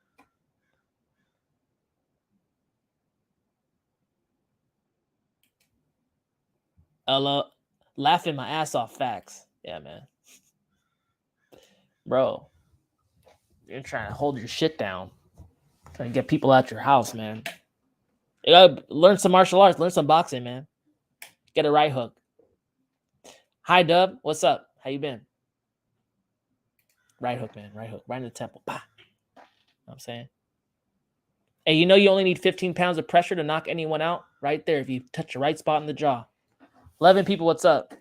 Laughing my ass off, facts. Yeah, man. Bro, you're trying to hold your shit down. Trying to get people out your house, man. You gotta learn some martial arts. Learn some boxing, man. Get a right hook. Hi, Dub. What's up? How you been? Right hook, man. Right hook. Right in the temple. Bah. You know what I'm saying? Hey, you only need 15 pounds of pressure to knock anyone out? Right there if you touch the right spot in the jaw. 11 people, what's up?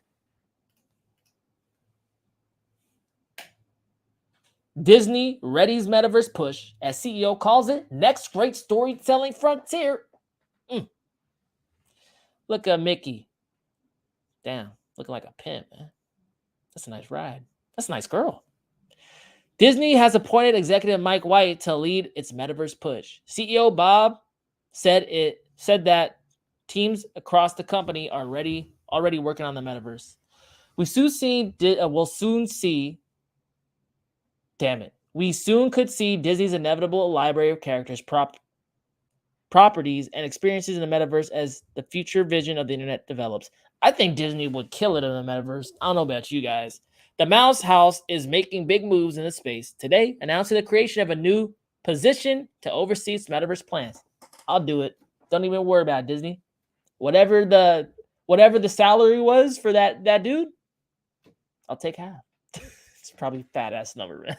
Disney readies Metaverse push, as CEO calls it, next great storytelling frontier. Look at Mickey. Damn, looking like a pimp, man. That's a nice ride. That's a nice girl. Disney has appointed executive Mike White to lead its Metaverse push. CEO Bob said that teams across the company are already working on the Metaverse. We soon could see Disney's inevitable library of characters, properties, and experiences in the Metaverse as the future vision of the internet develops. I think Disney would kill it in the Metaverse. I don't know about you guys. The Mouse House is making big moves in the space today, announcing the creation of a new position to oversee its Metaverse plans. I'll do it. Don't even worry about it, Disney. Whatever the salary was for that dude, I'll take half. It's probably a fat ass number, man.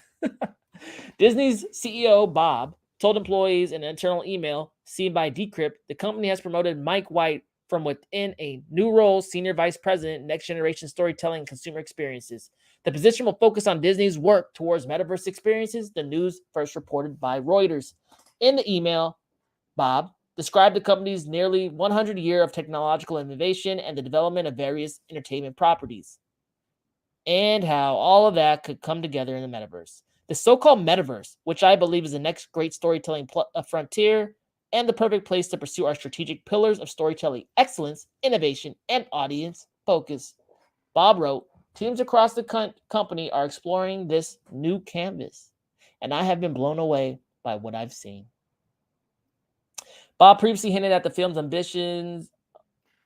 Disney's CEO Bob told employees in an internal email seen by Decrypt the company has promoted Mike White from within a new role, Senior Vice President, Next Generation Storytelling and Consumer Experiences. The position will focus on Disney's work towards Metaverse experiences, the news first reported by Reuters. In the email, Bob described the company's nearly 100 year of technological innovation and the development of various entertainment properties, and how all of that could come together in the metaverse. The so-called metaverse, which I believe is the next great storytelling frontier and the perfect place to pursue our strategic pillars of storytelling excellence, innovation, and audience focus. Bob wrote, teams across the company are exploring this new canvas, and I have been blown away by what I've seen. Bob previously hinted at the firm's ambitions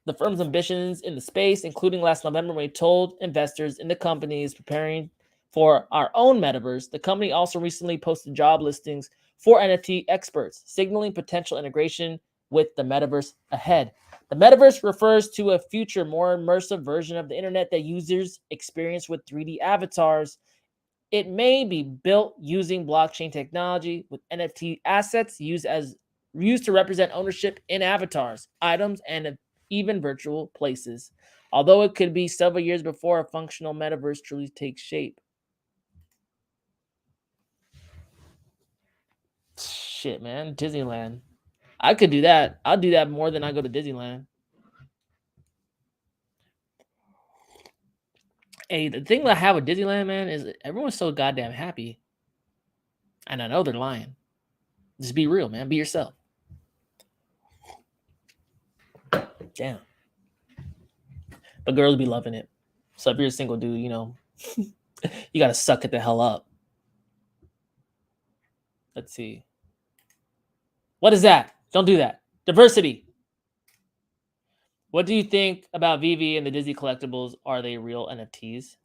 in the space, including last November when he told investors in the company is preparing for our own metaverse. The company also recently posted job listings for NFT experts, signaling potential integration with the metaverse ahead. The metaverse refers to a future, more immersive version of the internet that users experience with 3D avatars. It may be built using blockchain technology with NFT assets used to represent ownership in avatars, items, and even virtual places, although it could be several years before a functional metaverse truly takes shape. Shit, man. Disneyland. I could do that. I'll do that more than I go to Disneyland. Hey, the thing that I have with Disneyland, man, is everyone's so goddamn happy. And I know they're lying. Just be real, man. Be yourself. Damn. But girls be loving it. So if you're a single dude, you know, you gotta suck it the hell up. Let's see. What is that? Don't do that. Diversity. What do you think about VV and the Disney collectibles? Are they real NFTs?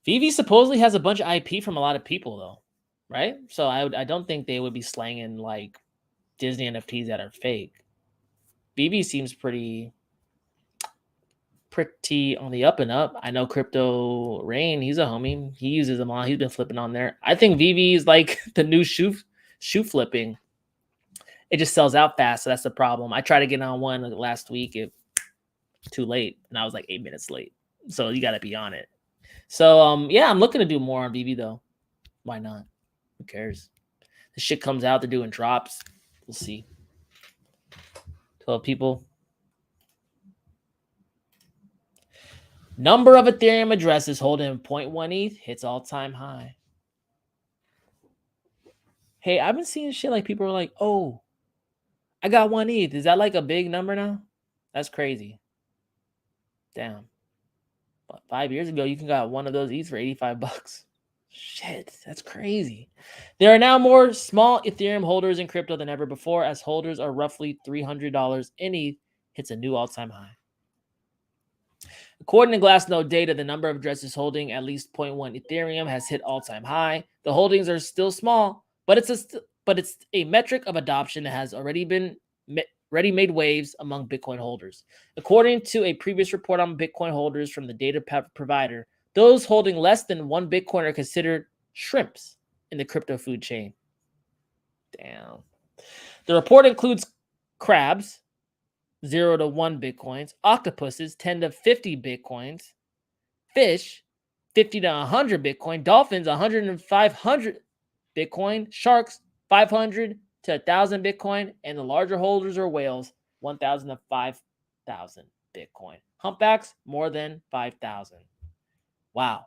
VV supposedly has a bunch of IP from a lot of people, though, right? So I don't think they would be slanging like Disney NFTs that are fake. VV seems pretty on the up and up. I know Crypto Rain, he's a homie. He uses them all. He's been flipping on there. I think VV is like the new shoe flipping. It just sells out fast, so that's the problem. I tried to get on one last week. It too late, and I was like 8 minutes late. So you got to be on it. So yeah, I'm looking to do more on VV though. Why not? Who cares? The shit comes out. They're doing drops. We'll see. 12 people. Number of Ethereum addresses holding 0.1 ETH hits all-time high. Hey, I've been seeing shit like people are like, oh, I got 1 ETH. Is that like a big number now? That's crazy. Damn. But 5 years ago, you can got one of those ETH for $85. Shit, that's crazy. There are now more small Ethereum holders in crypto than ever before, as holders are roughly $300 in ETH hits a new all-time high. According to Glassnode data, the number of addresses holding at least 0.1 Ethereum has hit all-time high. The holdings are still small, but it's a metric of adoption that has already made waves among Bitcoin holders. According to a previous report on Bitcoin holders from the data provider, those holding less than 1 Bitcoin are considered shrimps in the crypto food chain. Damn. The report includes crabs, 0 to 1 Bitcoins, octopuses, 10 to 50 Bitcoins, fish, 50 to 100 Bitcoin, dolphins, 100 to 500 Bitcoin, sharks, 500 to 1,000 Bitcoin, and the larger holders are whales, 1,000 to 5,000 Bitcoin. Humpbacks, more than 5,000. Wow.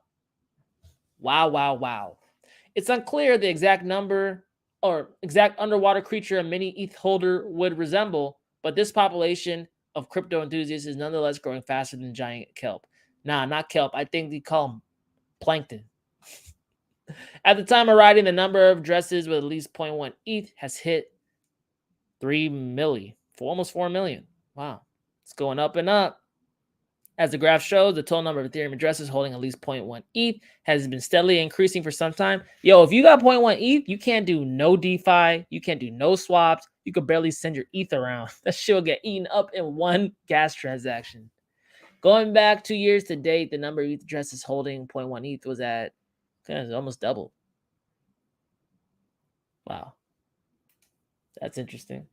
Wow. It's unclear the exact number or exact underwater creature a mini ETH holder would resemble, but this population of crypto enthusiasts is nonetheless growing faster than giant kelp. Nah, not kelp. I think they call them plankton. At the time of writing, the number of addresses with at least 0.1 ETH has hit 3 million, for almost 4 million. Wow. It's going up and up. As the graph shows, the total number of Ethereum addresses holding at least 0.1 ETH has been steadily increasing for some time. Yo, if you got 0.1 ETH, you can't do no DeFi. You can't do no swaps. You could barely send your ETH around. That shit will get eaten up in one gas transaction. Going back 2 years to date, the number of ETH addresses holding 0.1 ETH was at almost double. Wow. That's interesting.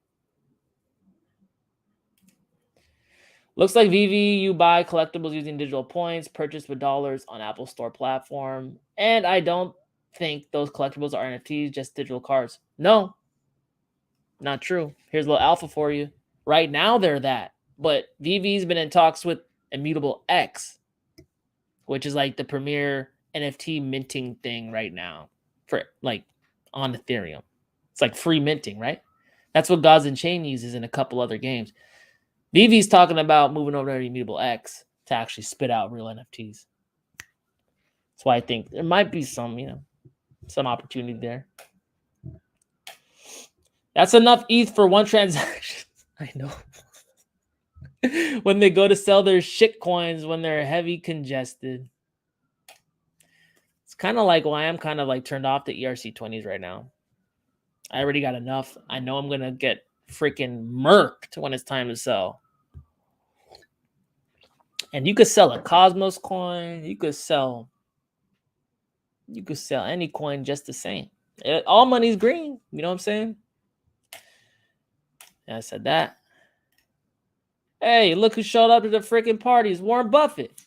Looks like VV, you buy collectibles using digital points, purchased with dollars on Apple Store platform. And I don't think those collectibles are NFTs, just digital cards. No. Not true. Here's a little alpha for you. Right now, they're that. But VV's been in talks with Immutable X, which is like the premier NFT minting thing right now for like on Ethereum. It's like free minting, right? That's what Gods and Chain uses in a couple other games. VV's talking about moving over to Immutable X to actually spit out real NFTs. That's why I think there might be some, some opportunity there. That's enough ETH for one transaction. I know. When they go to sell their shit coins when they're heavy congested. It's kind of like why I'm kind of like turned off the ERC20s right now. I already got enough. I know I'm going to get freaking murked when it's time to sell. And you could sell a Cosmos coin. You could sell any coin just the same. All money's green. You know what I'm saying? Yeah, I said that. Hey, look who showed up to the freaking parties. Warren Buffett.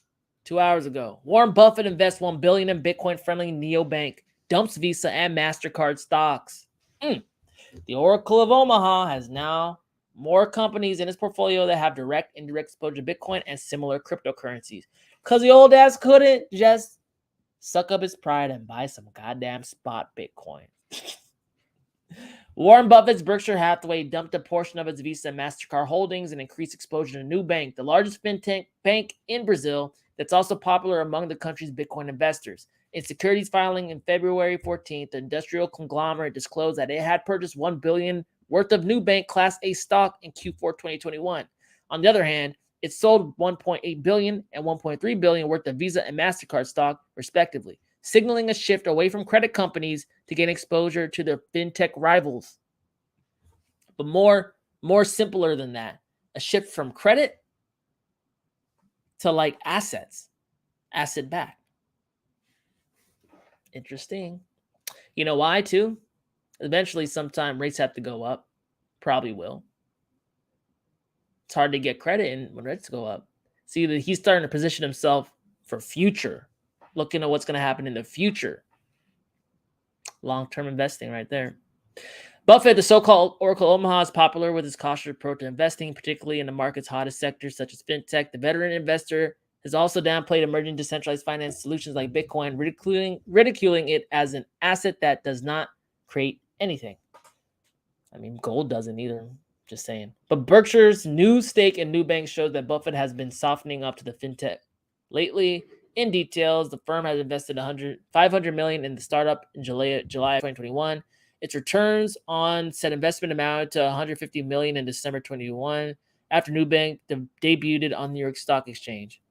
2 hours ago. Warren Buffett invests $1 billion in Bitcoin-friendly neobank. Dumps Visa and MasterCard stocks. The Oracle of Omaha has now more companies in its portfolio that have direct and indirect exposure to Bitcoin and similar cryptocurrencies. Because the old ass couldn't just suck up his pride and buy some goddamn spot Bitcoin. Warren Buffett's Berkshire Hathaway dumped a portion of its Visa and MasterCard holdings and increased exposure to Nubank, the largest fintech bank in Brazil that's also popular among the country's Bitcoin investors. In securities filing in February 14th, the industrial conglomerate disclosed that it had purchased $1 billion worth of Nubank Class A stock in Q4 2021. On the other hand, it sold $1.8 billion and $1.3 billion worth of Visa and MasterCard stock, respectively, signaling a shift away from credit companies to gain exposure to their fintech rivals. But more simpler than that, a shift from credit to like assets, asset backed. Interesting. You know why too? Eventually, sometime rates have to go up. Probably will. It's hard to get credit in when rates go up. See that he's starting to position himself for future, looking at what's going to happen in the future. Long-term investing right there. Buffett, the so-called Oracle Omaha, is popular with his cautious approach to investing, particularly in the market's hottest sectors such as fintech. The veteran investor has also downplayed emerging decentralized finance solutions like Bitcoin, ridiculing it as an asset that does not create anything. I mean, gold doesn't either. Just saying. But Berkshire's new stake in Nubank shows that Buffett has been softening up to the fintech lately. In details, the firm has invested $500 million in the startup in July 2021. Its returns on said investment amounted to $150 million in December 2021 after Nubank debuted on the New York Stock Exchange.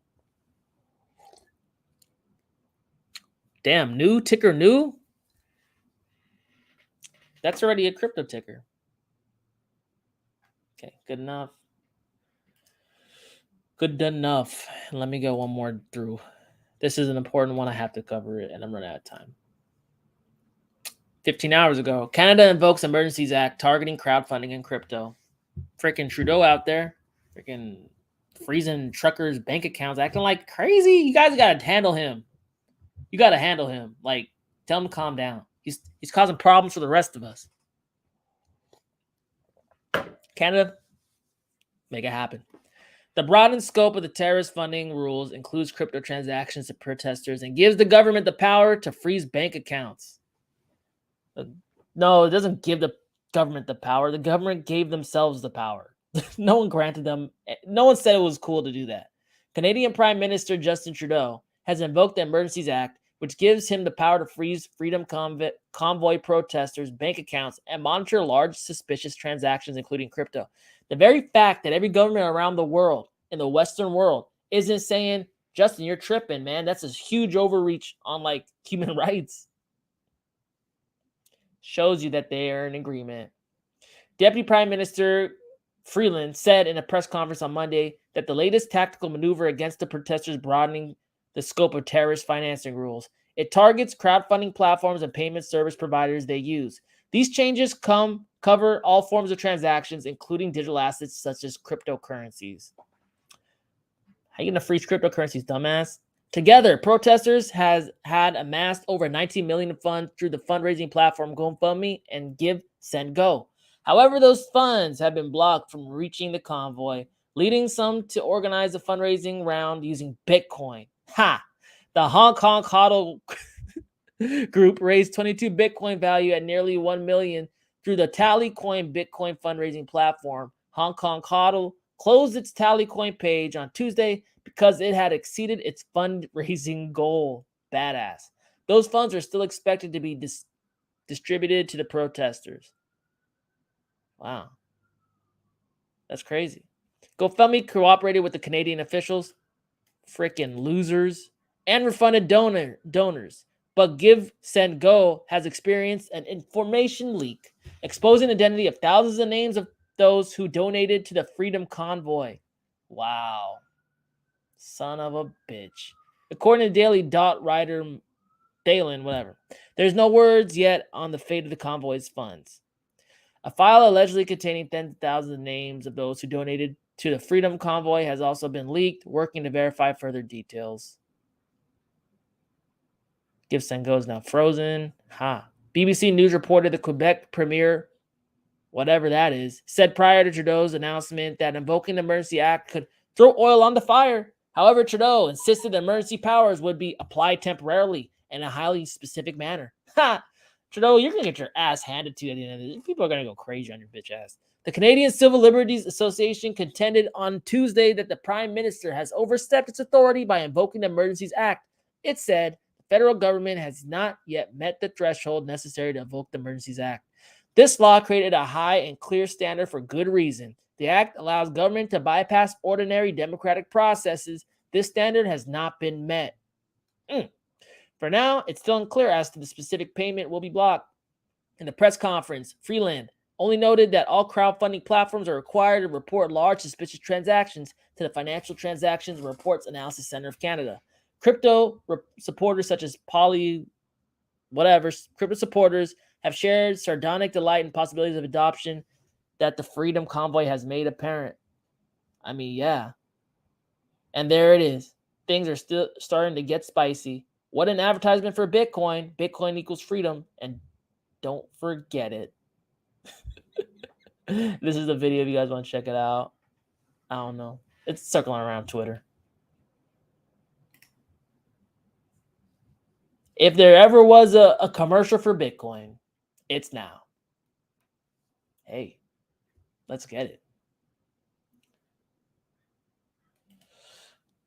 Damn, new ticker new? That's already a crypto ticker. Okay, good enough. Good enough. Let me go one more through. This is an important one. I have to cover it, and I'm running out of time. 15 hours ago, Canada invokes Emergencies Act targeting crowdfunding and crypto. Freaking Trudeau out there. Freaking freezing truckers' bank accounts, acting like crazy. You guys got to handle him. You got to handle him. Like, tell him to calm down. He's causing problems for the rest of us. Canada, make it happen. The broadened scope of the terrorist funding rules includes crypto transactions to protesters and gives the government the power to freeze bank accounts. No, it doesn't give the government the power. The government gave themselves the power. No one granted them. No one said it was cool to do that. Canadian Prime Minister Justin Trudeau has invoked the Emergencies Act, which gives him the power to freeze Freedom Convoy protesters' bank accounts and monitor large suspicious transactions, including crypto. The very fact that every government around the world, in the Western world, isn't saying, Justin, you're tripping, man. That's a huge overreach on like human rights. Shows you that they are in agreement. Deputy Prime Minister Freeland said in a press conference on Monday that the latest tactical maneuver against the protesters broadening the scope of terrorist financing rules. It targets crowdfunding platforms and payment service providers they use. These changes cover all forms of transactions, including digital assets such as cryptocurrencies. How are you going to freeze cryptocurrencies, dumbass? Together, protesters had amassed over $19 million in funds through the fundraising platform GoFundMe and Give, Send, Go. However, those funds have been blocked from reaching the convoy, leading some to organize a fundraising round using Bitcoin. Ha! The Hong Kong HODL group raised 22 Bitcoin value at nearly 1 million through the Tallycoin Bitcoin fundraising platform. Hong Kong HODL closed its Tallycoin page on Tuesday because it had exceeded its fundraising goal. Badass. Those funds are still expected to be distributed to the protesters. Wow. That's crazy. GoFundMe cooperated with the Canadian officials, freaking losers, and refunded donors. But Give Send Go has experienced an information leak, exposing the identity of thousands of names of those who donated to the Freedom Convoy. Wow. Son of a bitch. According to Daily Dot writer Dalen, whatever, there's no words yet on the fate of the convoy's funds. A file allegedly containing tens of thousands of names of those who donated to the Freedom Convoy has also been leaked, working to verify further details. Give Send Go is now frozen. BBC News reported the Quebec Premier, whatever that is, said prior to Trudeau's announcement that invoking the Emergency Act could throw oil on the fire. However, Trudeau insisted the emergency powers would be applied temporarily in a highly specific manner. Trudeau, you're going to get your ass handed to you at the end of this. People are going to go crazy on your bitch ass. The Canadian Civil Liberties Association contended on Tuesday that the Prime Minister has overstepped its authority by invoking the Emergencies Act. It said the federal government has not yet met the threshold necessary to invoke the Emergencies Act. This law created a high and clear standard for good reason. The act allows government to bypass ordinary democratic processes. This standard has not been met. For now, it's still unclear as to the specific payment will be blocked. In the press conference, Freeland only noted that all crowdfunding platforms are required to report large suspicious transactions to the Financial Transactions Reports Analysis Center of Canada. Crypto supporters such as crypto supporters have shared sardonic delight in possibilities of adoption that the Freedom Convoy has made apparent. I mean, yeah. And there it is. Things are still starting to get spicy. What an advertisement for Bitcoin. Bitcoin equals freedom. And don't forget it. This is the video if you guys want to check it out. I don't know. It's circling around Twitter. If there ever was a commercial for Bitcoin, it's now. Hey, let's get it.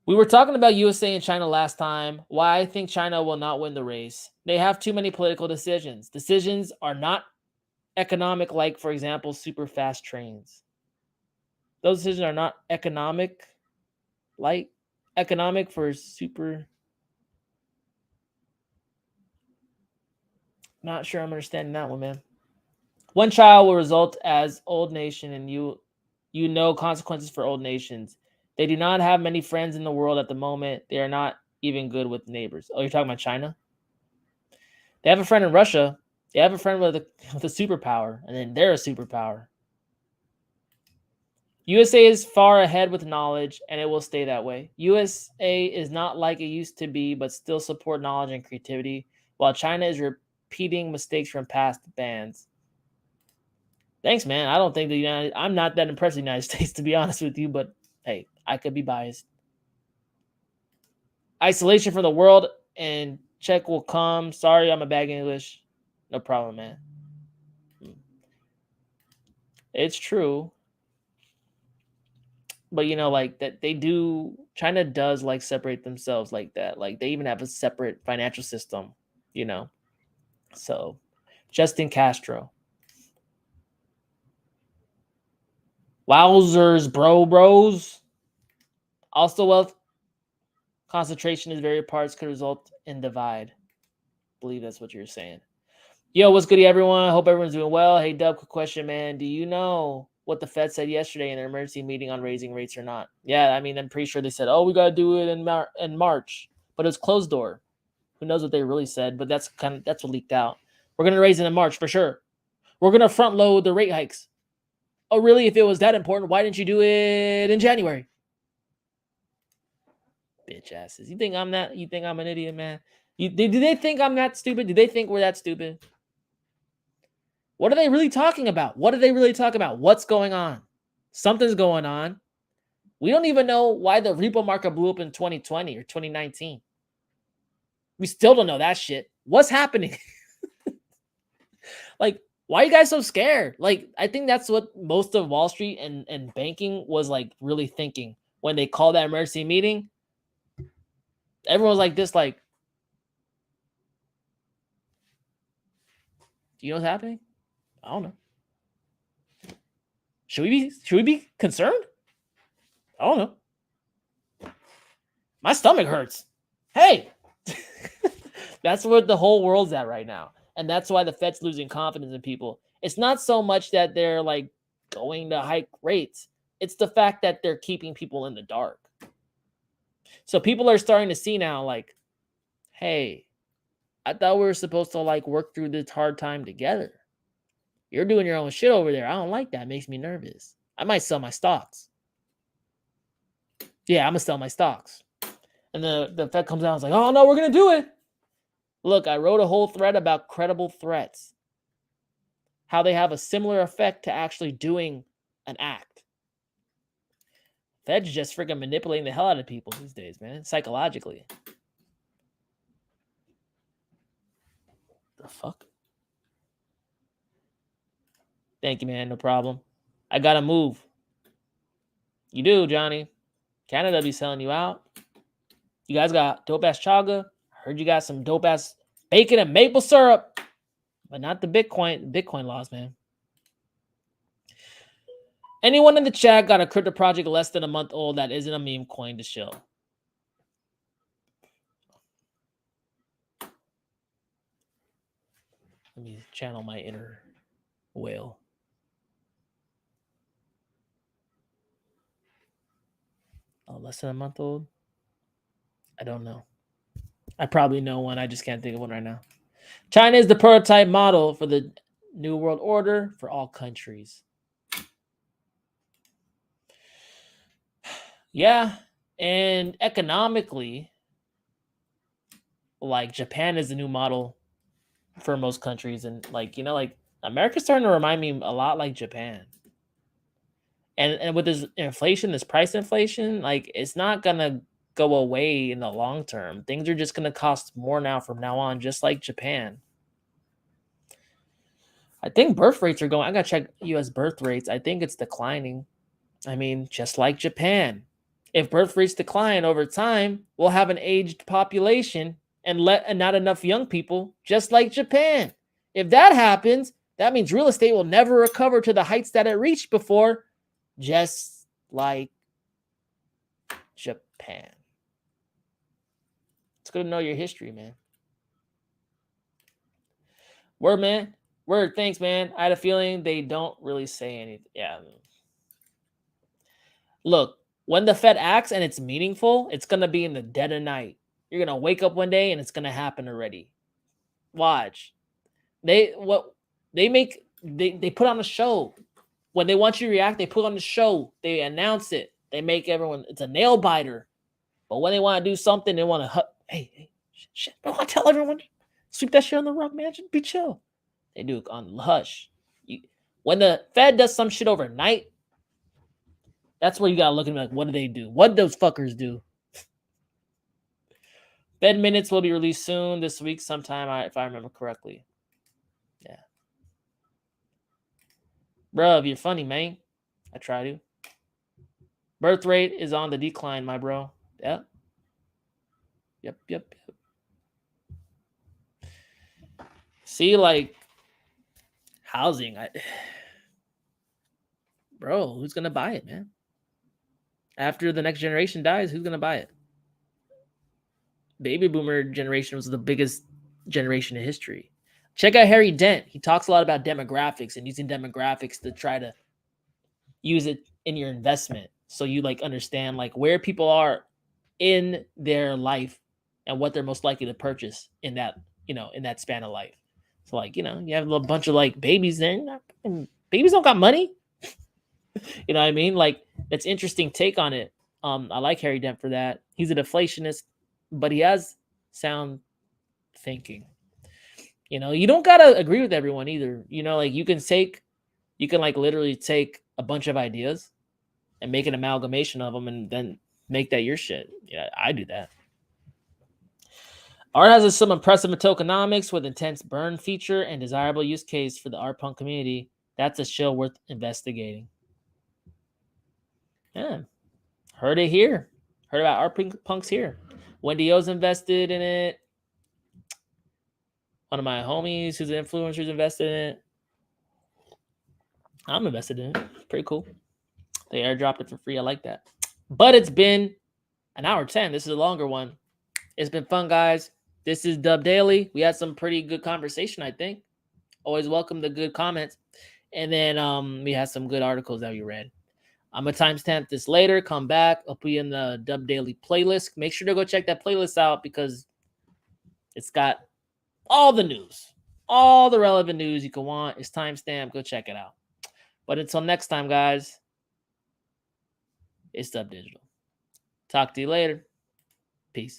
We were talking about USA and China last time. Why I think China will not win the race. They have too many political decisions. Decisions are not economic, like, for example, super fast trains. Those decisions are not economic, like economic for super. Not sure I'm understanding that one, man. One child will result as old nation, and you know consequences for old nations. They do not have many friends in the world at the moment. They are not even good with neighbors. Oh, you're talking about China? They have a friend in Russia. They have a friend with a superpower, and then they're a superpower. USA is far ahead with knowledge, and it will stay that way. USA is not like it used to be, but still support knowledge and creativity, while China is repeating mistakes from past bans. Thanks, man. I don't think I'm not that impressed with the United States, to be honest with you, but hey, I could be biased. Isolation from the world and check will come. Sorry, I'm a bad English. No problem, man. It's true. But like that China does like separate themselves like that. Like they even have a separate financial system, So Justin Castro. Wowzers, bros. Also, wealth concentration in various parts could result in divide. I believe that's what you're saying. Yo, what's good, everyone? Hope everyone's doing well. Hey, Dub, quick question, man. Do you know what the Fed said yesterday in their emergency meeting on raising rates or not? Yeah, I mean, I'm pretty sure they said, we got to do it in March. But it was closed door. Who knows what they really said, but that's what leaked out. We're going to raise it in March for sure. We're going to front load the rate hikes. Oh, really? If it was that important, why didn't you do it in January? Bitch asses. You think I'm an idiot, man? Do they think I'm that stupid? Do they think we're that stupid? What are they really talking about? What are they really talking about? What's going on? Something's going on. We don't even know why the repo market blew up in 2020 or 2019. We still don't know that shit. What's happening? Like, why are you guys so scared? Like, I think that's what most of Wall Street and banking was like really thinking when they called that emergency meeting. Everyone was like this, like, do you know what's happening? I don't know. Should we be concerned? I don't know. My stomach hurts. Hey, that's where the whole world's at right now. And that's why the Fed's losing confidence in people. It's not so much that they're like going to hike rates. It's the fact that they're keeping people in the dark. So people are starting to see now, like, hey, I thought we were supposed to like work through this hard time together. You're doing your own shit over there. I don't like that. It makes me nervous. I might sell my stocks. Yeah, I'm going to sell my stocks. And the Fed comes out and is like, oh, no, we're going to do it. Look, I wrote a whole thread about credible threats, how they have a similar effect to actually doing an act. Fed's just freaking manipulating the hell out of people these days, man, psychologically. The fuck? Thank you, man. No problem. I got to move. You do, Johnny. Canada be selling you out. You guys got dope-ass chaga. I heard you got some dope-ass bacon and maple syrup. But not the Bitcoin laws, man. Anyone in the chat got a crypto project less than a month old that isn't a meme coin to show? Let me channel my inner whale. Oh, less than a month old? I don't know. I probably know one. I just can't think of one right now. China is the prototype model for the New World Order for all countries. Yeah. And economically, like Japan is the new model for most countries. And like, you know, like America's starting to remind me a lot like Japan. And with this inflation, this price inflation, like it's not going to go away in the long term. Things are just going to cost more now from now on, just like Japan. I think birth rates are going. I got to check US birth rates. I think it's declining. I mean, just like Japan. If birth rates decline over time, we'll have an aged population and not enough young people, just like Japan. If that happens, that means real estate will never recover to the heights that it reached before, just like Japan. It's good to know your history, man. Word, man. Word, thanks, man. I had a feeling they don't really say anything. Yeah. Look, when the Fed acts and it's meaningful, it's going to be in the dead of night. You're going to wake up one day and it's going to happen already. Watch. They put on a show. When they want you to react, they put on the show. They announce it. They make everyone, it's a nail biter. But when they want to do something, they want to, hey, shit, I want to tell everyone, sweep that shit on the rug, man. Just be chill. They do it on hush. When the Fed does some shit overnight, that's where you got to look at them like, what do they do? What do those fuckers do? Fed minutes will be released soon this week sometime, if I remember correctly. Yeah. Bro, you're funny, man. I try to. Birth rate is on the decline, my bro. Yep. Yep. See, like, housing. Bro, who's going to buy it, man? After the next generation dies, who's going to buy it? Baby boomer generation was the biggest generation in history. Check out Harry Dent. He talks a lot about demographics and using demographics to try to use it in your investment. So you like understand like where people are in their life and what they're most likely to purchase in that, in that span of life. So like, you have a little bunch of like babies there. Babies don't got money. You know what I mean? Like that's interesting take on it. I like Harry Dent for that. He's a deflationist, but he has sound thinking. You know, you don't gotta agree with everyone either. You know, like you can like literally take a bunch of ideas and make an amalgamation of them and then make that your shit. Yeah, I do that. Art has some impressive tokenomics with intense burn feature and desirable use case for the art punk community. That's a show worth investigating. Yeah, heard it here. Heard about art punks here. Wendy O's invested in it. One of my homies who's an influencer is invested in it. I'm invested in it. Pretty cool. They airdropped it for free. I like that. But it's been an hour 10. This is a longer one. It's been fun, guys. This is Dub Daily. We had some pretty good conversation, I think. Always welcome the good comments. And then we had some good articles that we read. I'm going to timestamp this later. Come back. I'll put you in the Dub Daily playlist. Make sure to go check that playlist out because it's got all the news. All the relevant news you can want. It's timestamped. Go check it out. But until next time, guys, it's Dubdigital. Talk to you later.